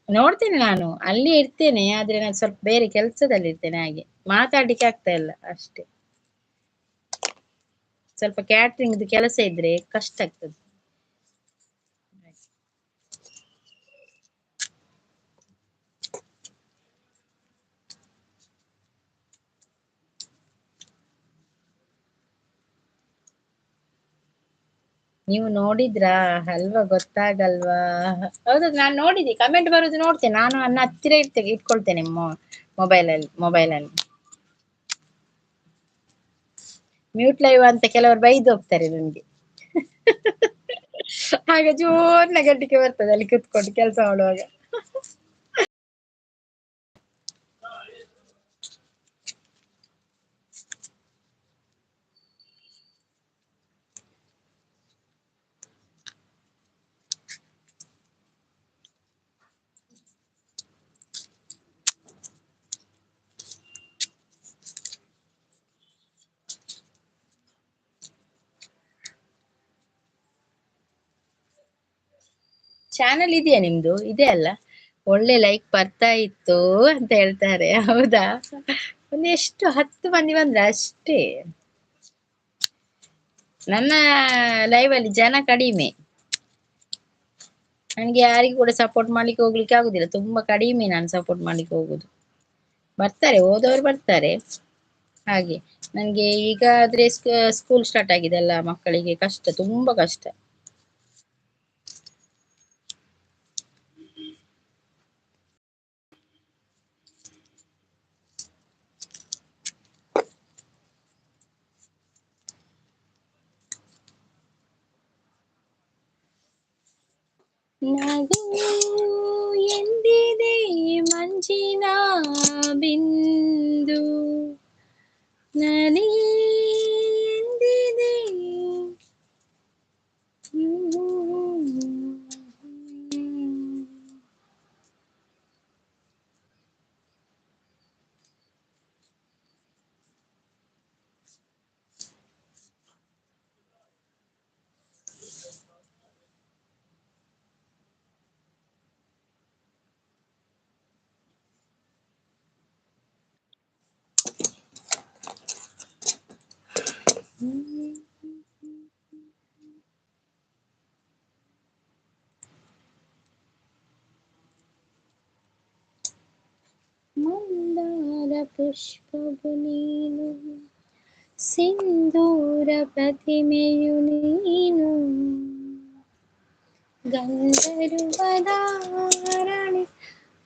ನೋಡ್ತೇನೆ, ನಾನು ಅಲ್ಲಿ ಇರ್ತೇನೆ, ಆದ್ರೆ ನಾನು ಸ್ವಲ್ಪ ಬೇರೆ ಕೆಲ್ಸದಲ್ಲಿ ಇರ್ತೇನೆ, ಹಾಗೆ ಮಾತಾಡ್ಲಿಕ್ಕೆ ಆಗ್ತಾ ಇಲ್ಲ ಅಷ್ಟೇ. ಸ್ವಲ್ಪ ಕ್ಯಾಟ್ರಿಂಗ್ ಕೆಲಸ ಇದ್ರೆ ಕಷ್ಟ ಆಗ್ತದೆ. ನೀವು ನೋಡಿದ್ರಾ ಅಲ್ವಾ, ಗೊತ್ತಾಗಲ್ವಾ? ಹೌದು, ನಾನು ನೋಡಿದೆ, ಕಮೆಂಟ್ ಬರುದು ನೋಡ್ತೇನೆ. ನಾನು ನನ್ನ ಹತ್ತಿರ ಇಟ್ಕೊಳ್ತೇನೆ ಮೊಬೈಲಲ್ಲಿ ಮ್ಯೂಟ್ ಲೈವ್ ಅಂತ ಕೆಲವರು ಬೈದು ಹೋಗ್ತಾರೆ ನನ್ಗೆ. ಆಗ ಜೋರ್ ನಗಟಿಕೆ ಬರ್ತದೆ ಅಲ್ಲಿ ಕುತ್ಕೊಂಡು ಕೆಲಸ ಮಾಡುವಾಗ. ಚಾನಲ್ ಇದೆಯಾ ನಿಮ್ದು? ಇದೆ ಅಲ್ಲ, ಒಳ್ಳೆ ಲೈಕ್ ಬರ್ತಾ ಇತ್ತು ಅಂತ ಹೇಳ್ತಾರೆ. ಹೌದಾ? ಎಷ್ಟು 10 ಮಂದಿ ಬಂದ್ರೆ ಅಷ್ಟೇ. ನನ್ನ ಲೈವ್ ಅಲ್ಲಿ ಜನ ಕಡಿಮೆ, ನನಗೆ ಯಾರಿಗೂ ಕೂಡ ಸಪೋರ್ಟ್ ಮಾಡ್ಲಿಕ್ಕೆ ಹೋಗ್ಲಿಕ್ಕೆ ಆಗುದಿಲ್ಲ, ತುಂಬಾ ಕಡಿಮೆ ನಾನು ಸಪೋರ್ಟ್ ಮಾಡ್ಲಿಕ್ಕೆ ಹೋಗುದು. ಬರ್ತಾರೆ, ಹೋದವರು ಬರ್ತಾರೆ ಹಾಗೆ. ನನ್ಗೆ ಈಗ ಆದ್ರೆ ಸ್ಕೂಲ್ ಸ್ಟಾರ್ಟ್ ಆಗಿದೆ ಅಲ್ಲ, ಮಕ್ಕಳಿಗೆ ಕಷ್ಟ, ತುಂಬಾ ಕಷ್ಟ. ನಗು ಎಂದಿದೆ ಮಂಜಿನ ಬಿಂದು, ನಲಿ ಎಂದಿದೆ. ಮಂದಾರ ಪುಷ್ಪವು ನೀನು, ಸಿಂಧೂರ ಪ್ರತಿಮೆಯು ನೀನು, ಗಂಧರ್ವಧಾರಣೆ.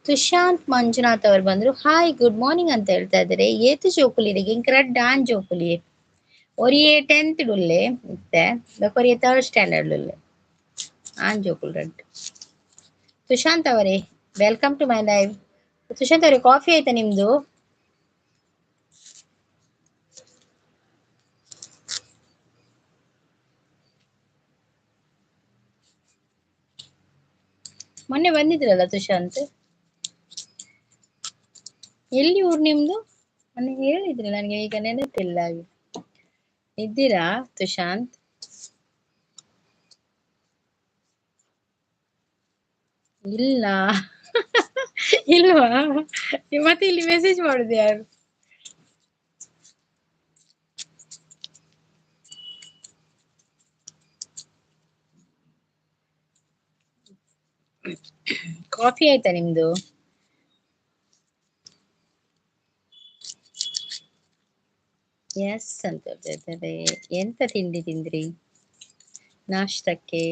ತುಷಾಂತ್ ಮಂಜುನಾಥ್ ಅವರು ಬಂದ್ರು. ಹಾಯ್ ಗುಡ್ ಮಾರ್ನಿಂಗ್ ಅಂತ ಹೇಳ್ತಾ ಇದ್ದಾರೆ. ಏತು ಜೋಕುಲಿರಿಗೆ ಇಂಕ್ರೆಡ್ ಆನ್ ಜೋಕುಲಿ ಒರಿಯೇ 10th ಡುಲ್ಲೆ ಇತ್ತೆ ಕೊರಿಯೇ 3rd ಸ್ಟ್ಯಾಂಡರ್ಡ್ ಡುಲ್ಲೆ ಆನ್ ಜೋಕುಲ್ ರೆಡ್. ಸುಶಾಂತ್ ಅವರೇ welcome to my live. Sushant ಅವರೇ ಕಾಫಿ ಆಯ್ತಾ ನಿಮ್ದು? ಮೊನ್ನೆ ಬಂದಿದ್ರಲ್ಲ ಸುಶಾಂತ್, ಎಲ್ಲಿ ಊರು ನಿಮ್ದು? ಮೊನ್ನೆ ಹೇಳಿದ್ರಿ ನನಗೆ, ಈಗ ನೆನಪಿಲ್ಲ. ಇದ್ದೀರಾ ಸುಶಾಂತ್? ಇಲ್ಲ. ಇಲ್ವಾ? ಮತ್ತೆ ಇಲ್ಲಿ ಮೆಸೇಜ್ ಮಾಡುದು ಯಾರು? ಕಾಫಿ ಆಯ್ತಾ ನಿಮ್ದು? ಎಸ್ ಅಂತ ಹೇಳ್ತಾರೆ. ಎಂತ ತಿಂಡಿ ತಿಂದ್ರಿ ನಾಷ್ಟಕ್ಕೆ?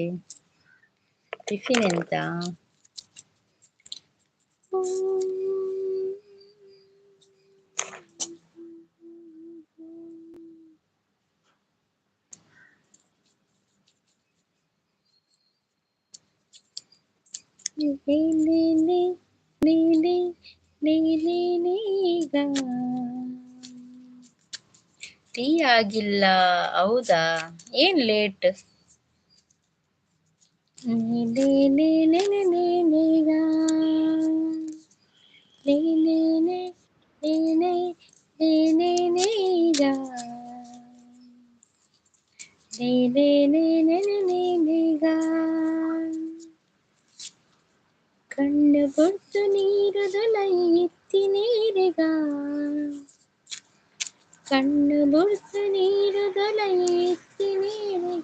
ಟಿಫಿನ್ ಎಂತ? ಟೀ ಆಗಿಲ್ಲ? ಹೌದಾ, ಏನ್ ಲೇಟ್? ಲೇ ಲೇ ಲೇ ಲೇ ಲೇ ಲೇಗ. ಲೇ ಲೇ ಲೇ ಲೇ ಲೇ ಲೇ ಲೇ ಲೇಗ. ಲೇ ಲೇ ಲೇ ಲೇ ಲೇ ಲೇ ಲೇಗ. ಕಣ್ಣು ಬೊಟ್ಟು ನೀರುದಲ ಎತ್ತಿ ನೀರಿಗ. ಕಣ್ಣು ಬೊಟ್ಟು ನೀರುದಲ ಎತ್ತಿ ನೀರಿ.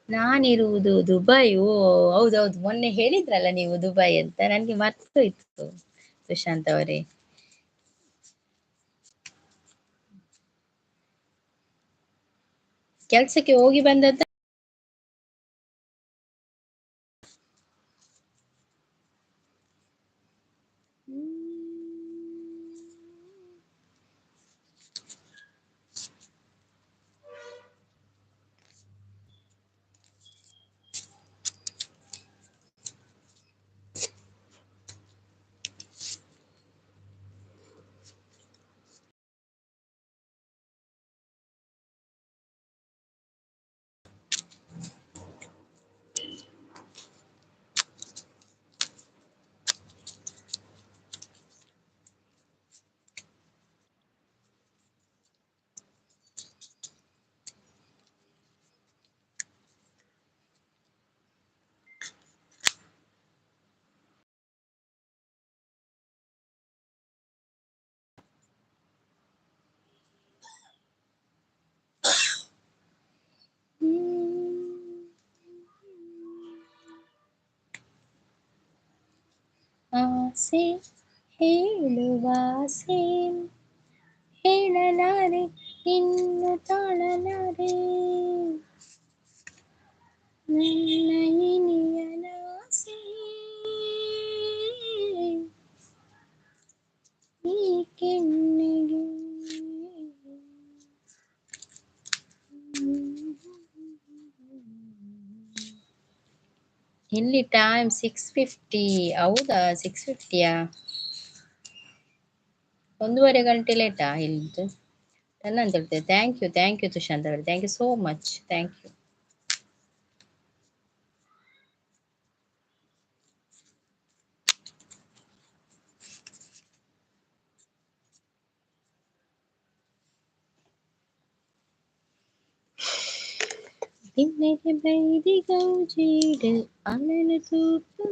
ನಾನಿರುವುದು ದುಬೈ. ಓ ಹೌದೌದು, ಮೊನ್ನೆ ಹೇಳಿದ್ರಲ್ಲ ನೀವು ದುಬೈ ಅಂತ, ನನಗೆ ಮರ್ತೋಯ್ತು ಸುಶಾಂತ್ ಅವರೇ. ಕೆಲ್ಸಕ್ಕೆ ಹೋಗಿ ಬಂದದ್ದ? ಆಸೆ ಹೇಳುವಾಸೆ ಹೇಳಲಾರೆ, ಇನ್ನು ತಾಳಲಾರೆ. ನನ್ನ ಇನಿಯನಾಸೆ ಈ ಕೆನ್ನೆಗೆ. ಇಲ್ಲಿ ಟೈಮ್ 6:50. ಹೌದಾ, 6:50ಯಾ? 1.5 ಗಂಟೆ ಲೇಟಾ ಇಲ್ಲಿದ್ದು? ನನ್ನ ಅಂತ ಹೇಳ್ತೇವೆ. ಥ್ಯಾಂಕ್ ಯು ತುಷಾಂತ್ ಅವರೇ, thank you so much, thank you. ನಿನ್ನೆಗೆ ಬೈದಿ ಗೌಜೀಡು ಅಲಲು ತೂಪು.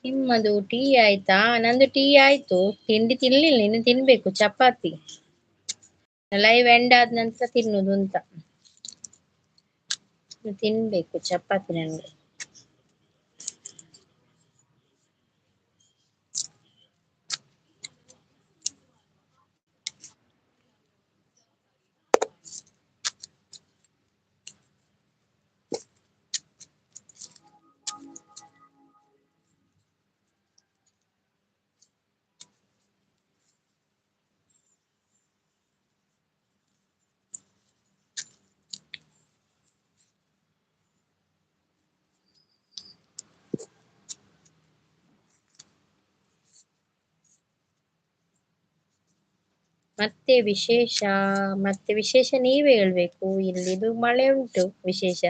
ನಿಮ್ಮದು ಟೀ ಆಯ್ತಾ? ನಂದು ಟೀ ಆಯ್ತು. ತಿಂಡಿ ತಿನ್ಲಿಲ್ಲ, ಇನ್ನು ತಿನ್ಬೇಕು. ಚಪಾತಿ ಲೈವ್ ಎಂಡ್ ಆದ ನಂತರ ತಿನ್ನುದು ಅಂತ. ತಿನ್ಬೇಕು ಚಪಾತಿ ನನ್ಗೆ. ಮತ್ತೆ ವಿಶೇಷ ನೀವೇ ಹೇಳ್ಬೇಕು. ಇಲ್ಲಿದು ಮಳೆ ಉಂಟು. ವಿಶೇಷ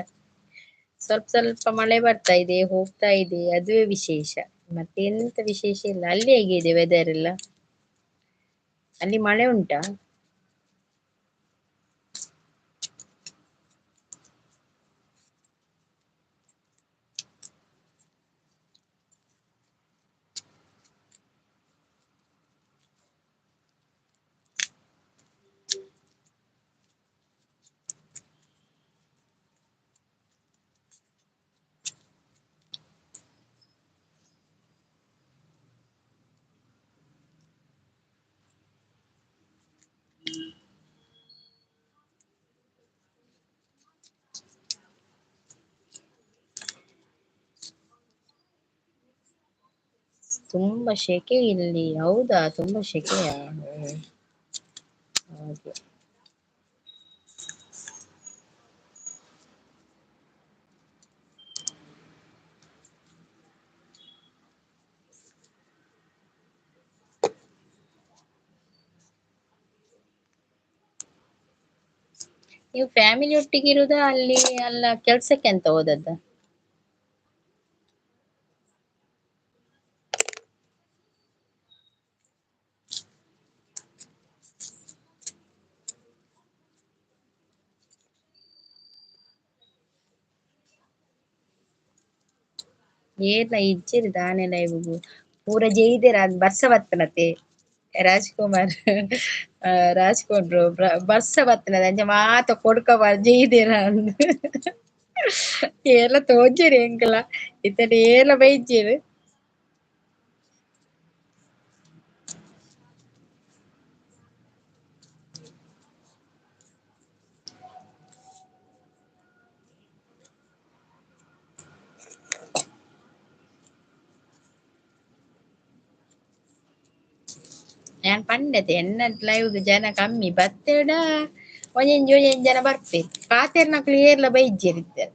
ಸ್ವಲ್ಪ ಸ್ವಲ್ಪ ಮಳೆ ಬರ್ತಾ ಇದೆ, ಹೋಗ್ತಾ ಇದೆ, ಅದುವೇ ವಿಶೇಷ. ಮತ್ತೆ ಎಂತ ವಿಶೇಷ ಇಲ್ಲ. ಅಲ್ಲಿ ಹೇಗಿದೆ ವೆದರ್ ಎಲ್ಲ? ಅಲ್ಲಿ ಮಳೆ ಉಂಟಾ? ತುಂಬಾ ಶೆಕೆ ಇಲ್ಲಿ. ಹೌದಾ? ತುಂಬಾ ಶೆಕೆಯಾ? ಹಾಗೆ. ನೀವು ಫ್ಯಾಮಿಲಿ ಒಟ್ಟಿಗೆ ಇರುದಾ ಅಲ್ಲಿ ಅಲ್ಲ ಕೆಲ್ಸಕ್ಕೆ ಅಂತ ಹೋದದ್ದ? ಏರ್ಲ ಇಜ್ಜೆರ್ ದಾನೆಲ ಇವುಗು ಪೂರ ಜೈದೆರ್ ಅದ್ ಬರ್ಸ ಬತ್ತನತೆ ರಾಜ್‌ಕುಮಾರ್ ರಾಜ್‌ಕೊಂಡ್ರು ಬರ್ಸ ಬತ್ತನದ ಅಂಚ ಮಾತ ಕೊಡ್ಕಬಾರ್ದು ಜೈದೆರ ಅಂದ್ ಏರ್ಲ ತೋಜೆರ್ ಎಂಕಲ ಇತ್ತೆಡ್ ಏರ್ಲ ಬೈದ್ಜೆರ್. ಯಾನ್ ಪಂಡತೆ ಎನ್ನಟ್ ಲೈವ್‌ಗ್ ಜನ ಕಮ್ಮಿ ಬತ್ತೆಡ ಒಂಜೊಂಜಿ ಜನ ಬರ್ಪೆರ್ ಪಾತೆರ್ನಕ್ಲೆಗ್ ಏರ್ಲ ಬೈದ್ಜೆರ್ ಇತ್ತೆರ್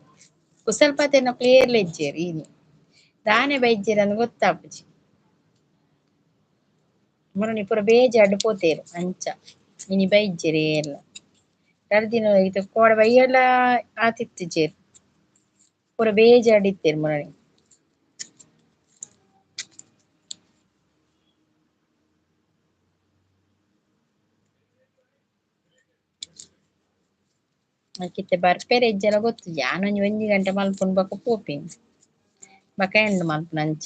ಕುಸಲ್ ಪಾತೆರ್ನಕ್ಲೆಗ್ ಏರ್ಲ ಇಜ್ಜೆರ್ ಈನಿ ದಾನೆ ಬೈದ್ಜೆರ್ ಅಂದ್ ಗೊತ್ತಾಪುಜಿ. ಮುರಣಿ ಪೂರ ಬೇಜಾರ್‌ಡ್ ಪೋತೆರ್ ಅಂಚ ಇನಿ ಬೈದ್ಜೆರ್ ಏರ್ಲ ಕರ್ದಿನ ಇದು ಕೋಡೆ ಬೈಯಲ ಆತಿತ್ತಿಜೆರ್ ಪೂರ ಬೇಜಾರ್‌ಡ್ ಇತ್ತೆರ್ ಮುರಣಿ. ಅಕ್ಕಿತ್ತೆ ಬರ್ಪೆರ್ ಎಜ್ಜಲ ಗೊತ್ತು ಯಾನ್ ಒಂಜಿ ಗಂಟೆ ಮಲ್ಪುಂಡ್ ಬೊಕ ಪೋಪಿನ ಬಕ ಎಂಡ್ ಮಲ್ಪುನ ಅಂಚ.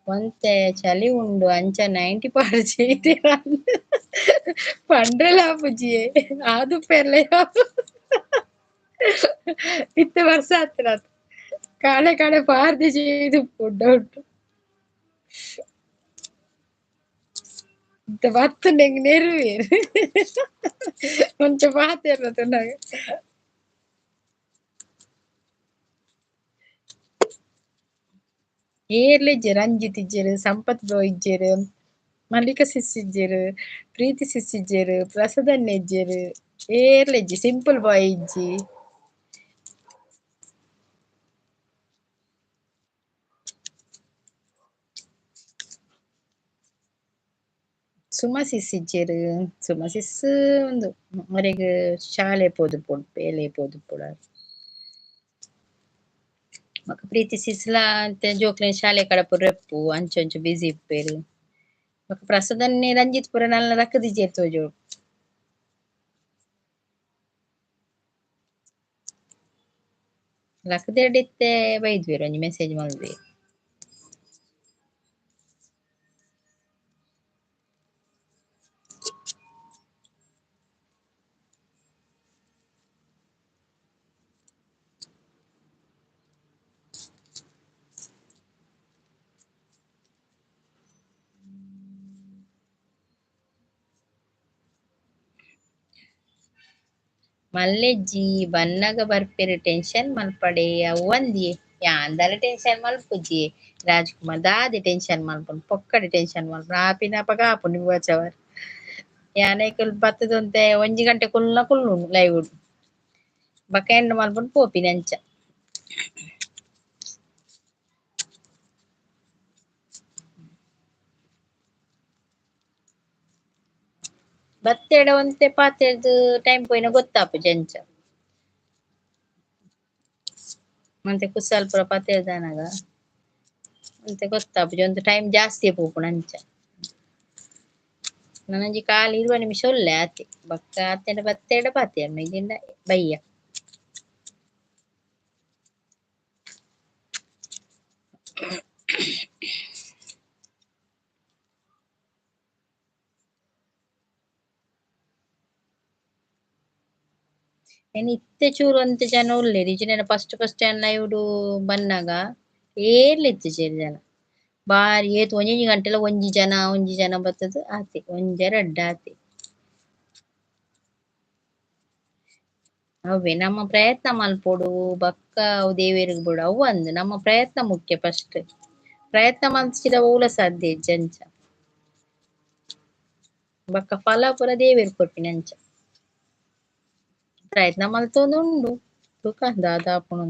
ಒಂತೆ ಚಳಿ ಉಂಡು ಅಂಚ 90 ಪಾಡು ಚೈತೆರ ಪಂಡ್ರೆಲ ಆಪುಜಿಯೇ ಆದುಪ್ಪೆರ್ಲ ಇತ್ತೆ ಬರ್ಸ ಆತುಂಡತ ಕಾಳೆ ಕಾಳೆ ಪಾರ್ದೆ ಚೈದುಪ್ಪುಂಡು ಡೌಟ್ ಇತ್ತೆ ಬತ್ತುಂಡು ಎಂಕ್ ನೆರವೇರ್ ಒಂಚ ಪಾತೆರ್ನ ತೂನಗ ಏರ್ಲ ಇಜ್ಜೆರ್ ರಂಜಿತ್ ಇಜ್ಜೆರ್ ಸಂಪತ್ ಬ್ರೋ ಇಜ್ಜೆರ್ ಮಲ್ಲಿಕ ಸಿಸ್ ಇಜ್ಜೆರ್ ಪ್ರೀತಿ ಸಿಸ್ ಇಜ್ಜೆರ್ ಪ್ರಸದಣ್ಣ ಇಜ್ಜೆರ್ ಏರ್ಲ ಇಜ್ಜಿ ಸಿಂಪಲ್ ಬಾಯ್ ಇಜ್ಜಿ ಸುಮ ಸಿಸ್ ಇಜ್ಜೆರ್ ಸುಮ ಸಿಸ್ ಉಂದು ಒರೆಗ್ ಶಾಲೆ ಪೋದುಪ್ಪುಂಡು ಬೇಲೆ ಪೋದುಪ್ಪುಡು ಬೊಕ ಪ್ರೀತಿ ಸಿಸ್‌ಲ ಅಂತೆ ಜೋಕ್ಲೆನ್ ಶಾಲೆ ಕಡಪುರ ರೆಪ್ಪು ಅಂಚ ಬಿಸಿ ಇಪ್ಪೆರ್ ಬೊಕ ಪ್ರಸದನ್ನೆ ರಂಜಿತ್ ಪೂರ ನಲ್ಲ ರಕ್ಕದಿಜ್ಜೆರ್ ತೋಜೊಡು. ಲಕ್ಕುದೆರ್ಡ್ ಇತ್ತೆ ಬೈದ್ವೆರ್ ಒಂಜಿ ಮೆಸೇಜ್ ಮಲ್ದೆರ್. ಮಲ್ಲೆಜ್ಜಿ ಬನ್ನಗ ಬರ್ಪೆರ್ ಟೆನ್ಷನ್ ಮಲ್ಪಡೆ ಅವ್ವಂದಿಯೇ ಯಾನ್ ದಾಲ ಟೆನ್ಷನ್ ಮಲ್ಪುಜಿ ರಾಜ್‌ಕುಮಾರ್ ದಾದೆ ಟೆನ್ಷನ್ ಮಲ್ಪುಂಡು ಪೊಕ್ಕಡೆ ಟೆನ್ಷನ್ ಮಲ್ಪುಂಡು ಆಪಿನಪಗ ಆಪುಂಡು ಮುಗಚವರು ಯಾನ್ ಐಕುಲು ಬತ್ತುದಂತೆ ಒಂಜಿ ಗಂಟೆ ಕುಲ್ಲ ಕುಲ್ಲುಂಡು ಲೈವ್‌ಡ್ ಬಕ ಎಂಡ್ ಮಲ್ಪುಂಡು ಪೋಪಿನ ಅಂಚ. ಬತ್ತೆಡ ಒಂತೆ ಪಾತೆರ್ದ್ ಟೈಮ್ ಪೋಯಿನ ಗೊತ್ತಾಪುಜಿ ಅಂಚ ಮಂತೆ ಕುಶಾಲ್ ಪುರ ಪತೆರ್ದಾನಗ ಒಂತೆ ಗೊತ್ತಾಪುಜಿ ಒಂತೆ ಟೈಮ್ ಜಾಸ್ತಿಯೇ ಪೋಪುಂಡು ಅಂಚ. ನನೊಂಜಿ ಕಾಲಿ 20 ನಿಮಿಷ ಉಲ್ಲೆ ಆತೆ ಬೊಕ್ಕ ಅತ್ತೆಂಡ ಬತ್ತೆಡ ಪಾತೆರ್ನ ಇಜ್ಜಿಂಡ ಬಯ್ಯ. ಎನ್ನ ಇತ್ತೆ ಚೂರು ಒಂತೆ ಜನ ಉಲ್ಲೆರ್ ಇಜ್ಜಿಂಡ ಫಸ್ಟ್ ಯಾನ್ ಲೈವ್‌ಡು ಬನ್ನಗ ಏರ್ಲ ಇತ್ತಿಜೆರ್ ಜನ ಬಾರಿ ಏತ್ ಒಂಜೊಂಜಿ ಗಂಟೆಲ ಒಂಜಿ ಜನ ಬತ್ತುದು ಆತೆ ಒಂಜ ರಡ್ಡ್ ಆತೆ. ಅವ್ವೆ ನಮ್ಮ ಪ್ರಯತ್ನ ಮಲ್ಪೊಡು ಬಕ್ಕ ಅವು ದೇವೆರ್ಗ್ ಬಿಡು ಅವ್ವಂದ್ ನಮ್ಮ ಪ್ರಯತ್ನ ಮುಖ್ಯ ಫಸ್ಟ್ ಪ್ರಯತ್ನ ಮನ್ಸಿರ ಊಲ ಸಾಧ್ಯ ಜಂಚ ಬಕ್ಕ ಫಲ ಪುರ ದೇವೇರು ಕೊರ್ಪಿನಂಚ ಪ್ರಯತ್ನ ಮಲ್ತೊಂದುಂಡು ತುಕ ದಾದಾಪುಣು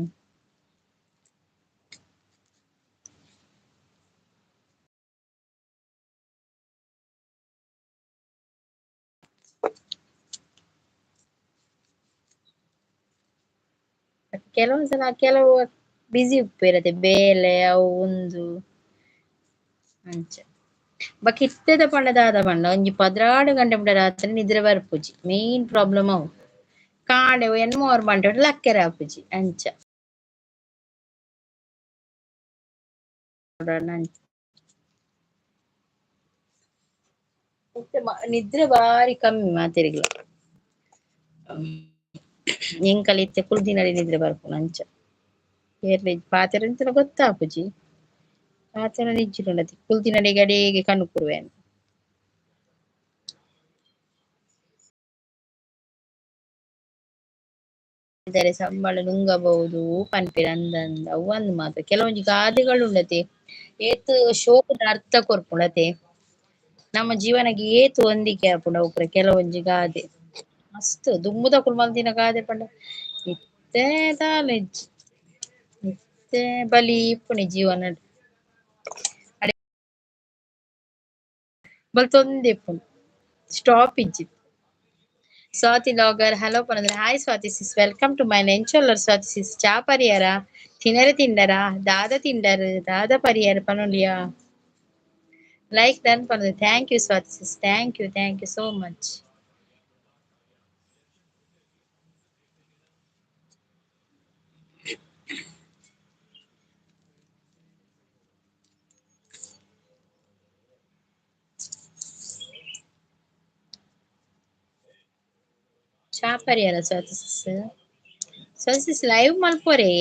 ಕೆಲವೊಂದ್ಸಲ ಕೆಲವು ಬಿಸಿ ಉಪ್ಪಿರತ್ತೆ ಬೇಲೆ ಅವು ಒಂದು ಅಂಚ ಬಕ್ ಇತ್ತದ ಪಂಡ ದಾದ ಪಂಡ ಒಂಜಿ 16 ಗಂಟೆ ಮುಟ ರಾತ್ರಿ ನಿದ್ರೆ ಬರ್ಪುಜಿ ಮೇನ್ ಪ್ರಾಬ್ಲಮ್ ಅವು ಕಾಂಡೆ ಎನ್ಮೋ ಅವ್ರ ಮಂಟೆ ಲಕ್ಕೆರೆ ಆಪುಜಿ ಅಂಚ ನಿದ್ರೆ ಬಾರಿ ಕಮ್ಮಿ ಮಾತೆರೆಗ್ಲ ಎಂಕಲಿತ್ತೆ ಕುಲ್ದಿನಡಿ ನಿದ್ರೆ ಬರ್ಪುನ ಅಂಚ ಏರ್ಲ ಪಾತೆರೆ ಎಂತನ ಗೊತ್ತಾಪುಜಿ ಪಾತೆರೆ ನಿಜ್ಜಿರುಂಡತಿ ಕುಲ್ದಿನಡಿ ಗಡಿಗೆ ಕಣ್ಣು ಕುರುವೆನ್ ಇದರೆ ಸಂಬಳ ನುಂಗಬಹುದು ಪನ್ಪೆರ್ ಅಂದಂದ ಅವು ಅಂದ್ ಮಾತ್ರ ಕೆಲವೊಂಜಿ ಗಾದೆಗಳು ಉಂಡತೆ ಏತ್ ಶೋಕದ ಅರ್ಥ ಕೊರ್ಪುಂಡತೆ ನಮ್ಮ ಜೀವನಗೆ ಏತು ಹೊಂದಿಕೆ ಆಪುಂಡ ಅವು ಕೆಲವೊಂಜಿ ಗಾದೆ ಮಸ್ತ್ ದುಂಬುದ ಕುಲ್ಮಲ್ದಿನ ಗಾದೆ ಪಂಡ ಇತ್ತೆ ದಾಲೆಜ್ಜಿ ಇತ್ತೆ ಬಲಿ ಇಪ್ಪುನಿ ಜೀವನ ಬಲ್ತೊಂದೆ ಇಪ್ಪುಂಡು ಸ್ಟಾಪ್ ಇಜ್ಜಿ ಸ್ವಾತಿ ಲಾಗರ್ ಹಲೋ ಪನಂದ್ರೆ hi Swathi sis welcome to my ನೆಂಚೊಲ್ಲರ್ ಸ್ವಾತಿ ಸಿಸ್ ಚಾ ಪರಿಯರ ತಿನರೆ ತಿಂಡರ ದಾದ ತಿಂಡರ್ ದಾದ ಪರಿಯರ ಪನುಲಿಯಾ ಲೈಕ್ ಡನ್ ಪನಂದ್ರೆ thank you Swathi sis thank you so much ಚಾ ಪರಿಯರ ಸ್ವಾತಿ ಸಿಸ್ ಲೈವ್ ಮಲ್ಪೊರೆ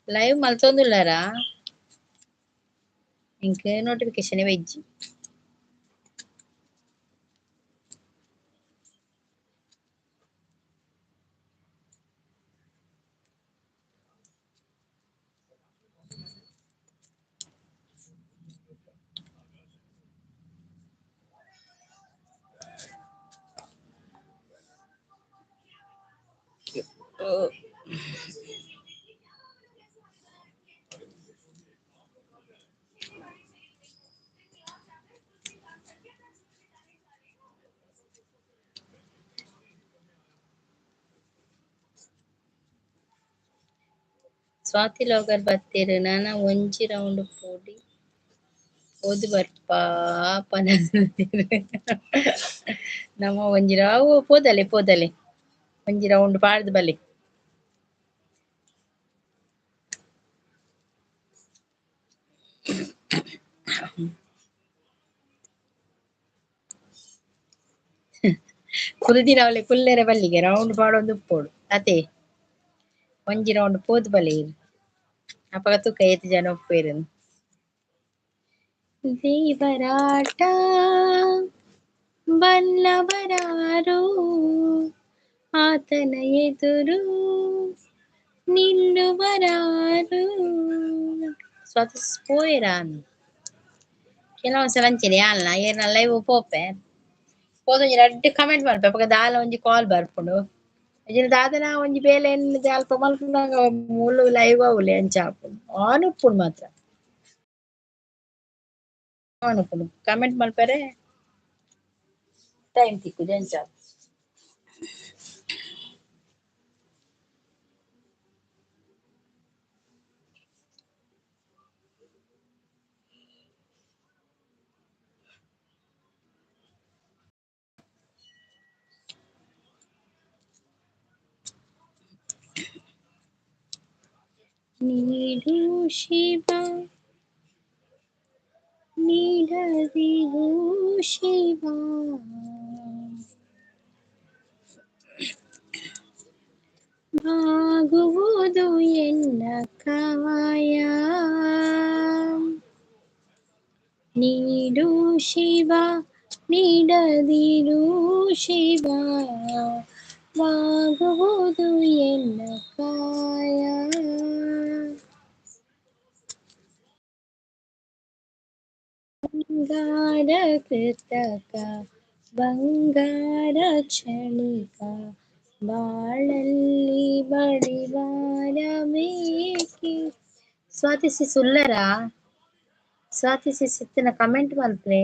ಲೈವ್ ಮಲ್ತೊಂದುಲ್ಲಾರ ಇಂಕ್ ನೋಟಿಫಿಕೇಶನ್ ವೆಜ್ಜಿ ಸ್ವಾತಿ ಲಾಗರ್ ಬತ್ತೆರ್ ನಾನ ಒಂಜಿ ರೌಂಡ್ ಪೋಡಿ ಓದು ಬರ್ಪಾ ಪನಂದಿರ ನಮ್ಮ ಒಂಜಿ ರಾವು ಪೋದಲೆ ಒಂಜಿ ರೌಂಡ್ ಪಾಡ್ದ್ ಬಲೆ ಕುಲ್ದಿನ ಅವಳೆ ಕುಲ್ಲೆರೆ ಬಲ್ಲಿಗೆ ರೌಂಡ್ ಪಾಡೊಂದು ಉಪ್ಪೋಡು ಅತೆ ಒಂಜಿ ರೌಂಡ್ ಪೋದು ಬಲೆ ಅಪಗ ತುಕ ಏತ್ ಜನ ಉಪ್ಪೇರುಂದು ದೇವರಾಟ ಬಲ್ಲವರಾರು ಆತನ ಎದುರು ನಿಲ್ಲುವರಾರು ಸ್ವತಃ ಪೋಯರಾನ್ ಕೆಲವೊಂದ್ಸಲ ಅಂಚೆನೆ ಯಾಲ್ನ ಏರ್ನ ಲೈವ್ ಪೋಪೆ ಪೋದೊಂಜಿ ರಡ್ಡ್ ಕಮೆಂಟ್ ಮಲ್ಪೆ ಅಪಗ ದಾಲ ಒಂಜಿ ಕಾಲ್ ಬರ್ಪುಂಡು ಇಜಿಂಡ ದಾದನ ಒಂಜಿ ಬೇಲೆ ಎನ್ನದೆ ಅಲ್ಪ ಮಲ್ಪುನಗ ಮುಲು ಲೈವ್ ಅವಲೆ ಅಂಚ ಆಪುಂಡು ಆನ್ ಉಪ್ಪುಂಡು ಮಾತ್ರ ಆನ್ ಉಪ್ಪುಂಡು ಕಮೆಂಟ್ ಮಲ್ಪರೆ ಟೈಮ್ ತಿಕ್ಕುಜಿ ಅಂಚ ನೀಡು ಶಿವ ನೀಡದಿರು ಶಿವ ಆಗುವುದು ಎನ್ನ ಕಾಯ ನೀಡು ಶಿವ ನೀಡದಿರು ಶಿವ ಆಗುವುದು ಎನ್ನ ಕಾಯ ಬಂಗಾರ ಕೃತಕ ಬಂಗಾರ ಕ್ಷಣಿಕ ಬಾಳಲ್ಲಿ ಬಡಿವಾರ ಬೇಕಿ. ಸ್ವಾತಿಸಿ ಸುಲ್ಲರಾ ಸ್ವಾತಿಸಿ ಸಿತ್ತಿನ ಕಮೆಂಟ್ ಮಲ್ಪೆ.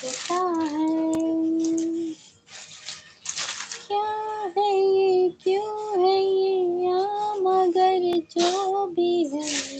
लगता है क्या है ये, क्यों है ये, या मगर जो भी है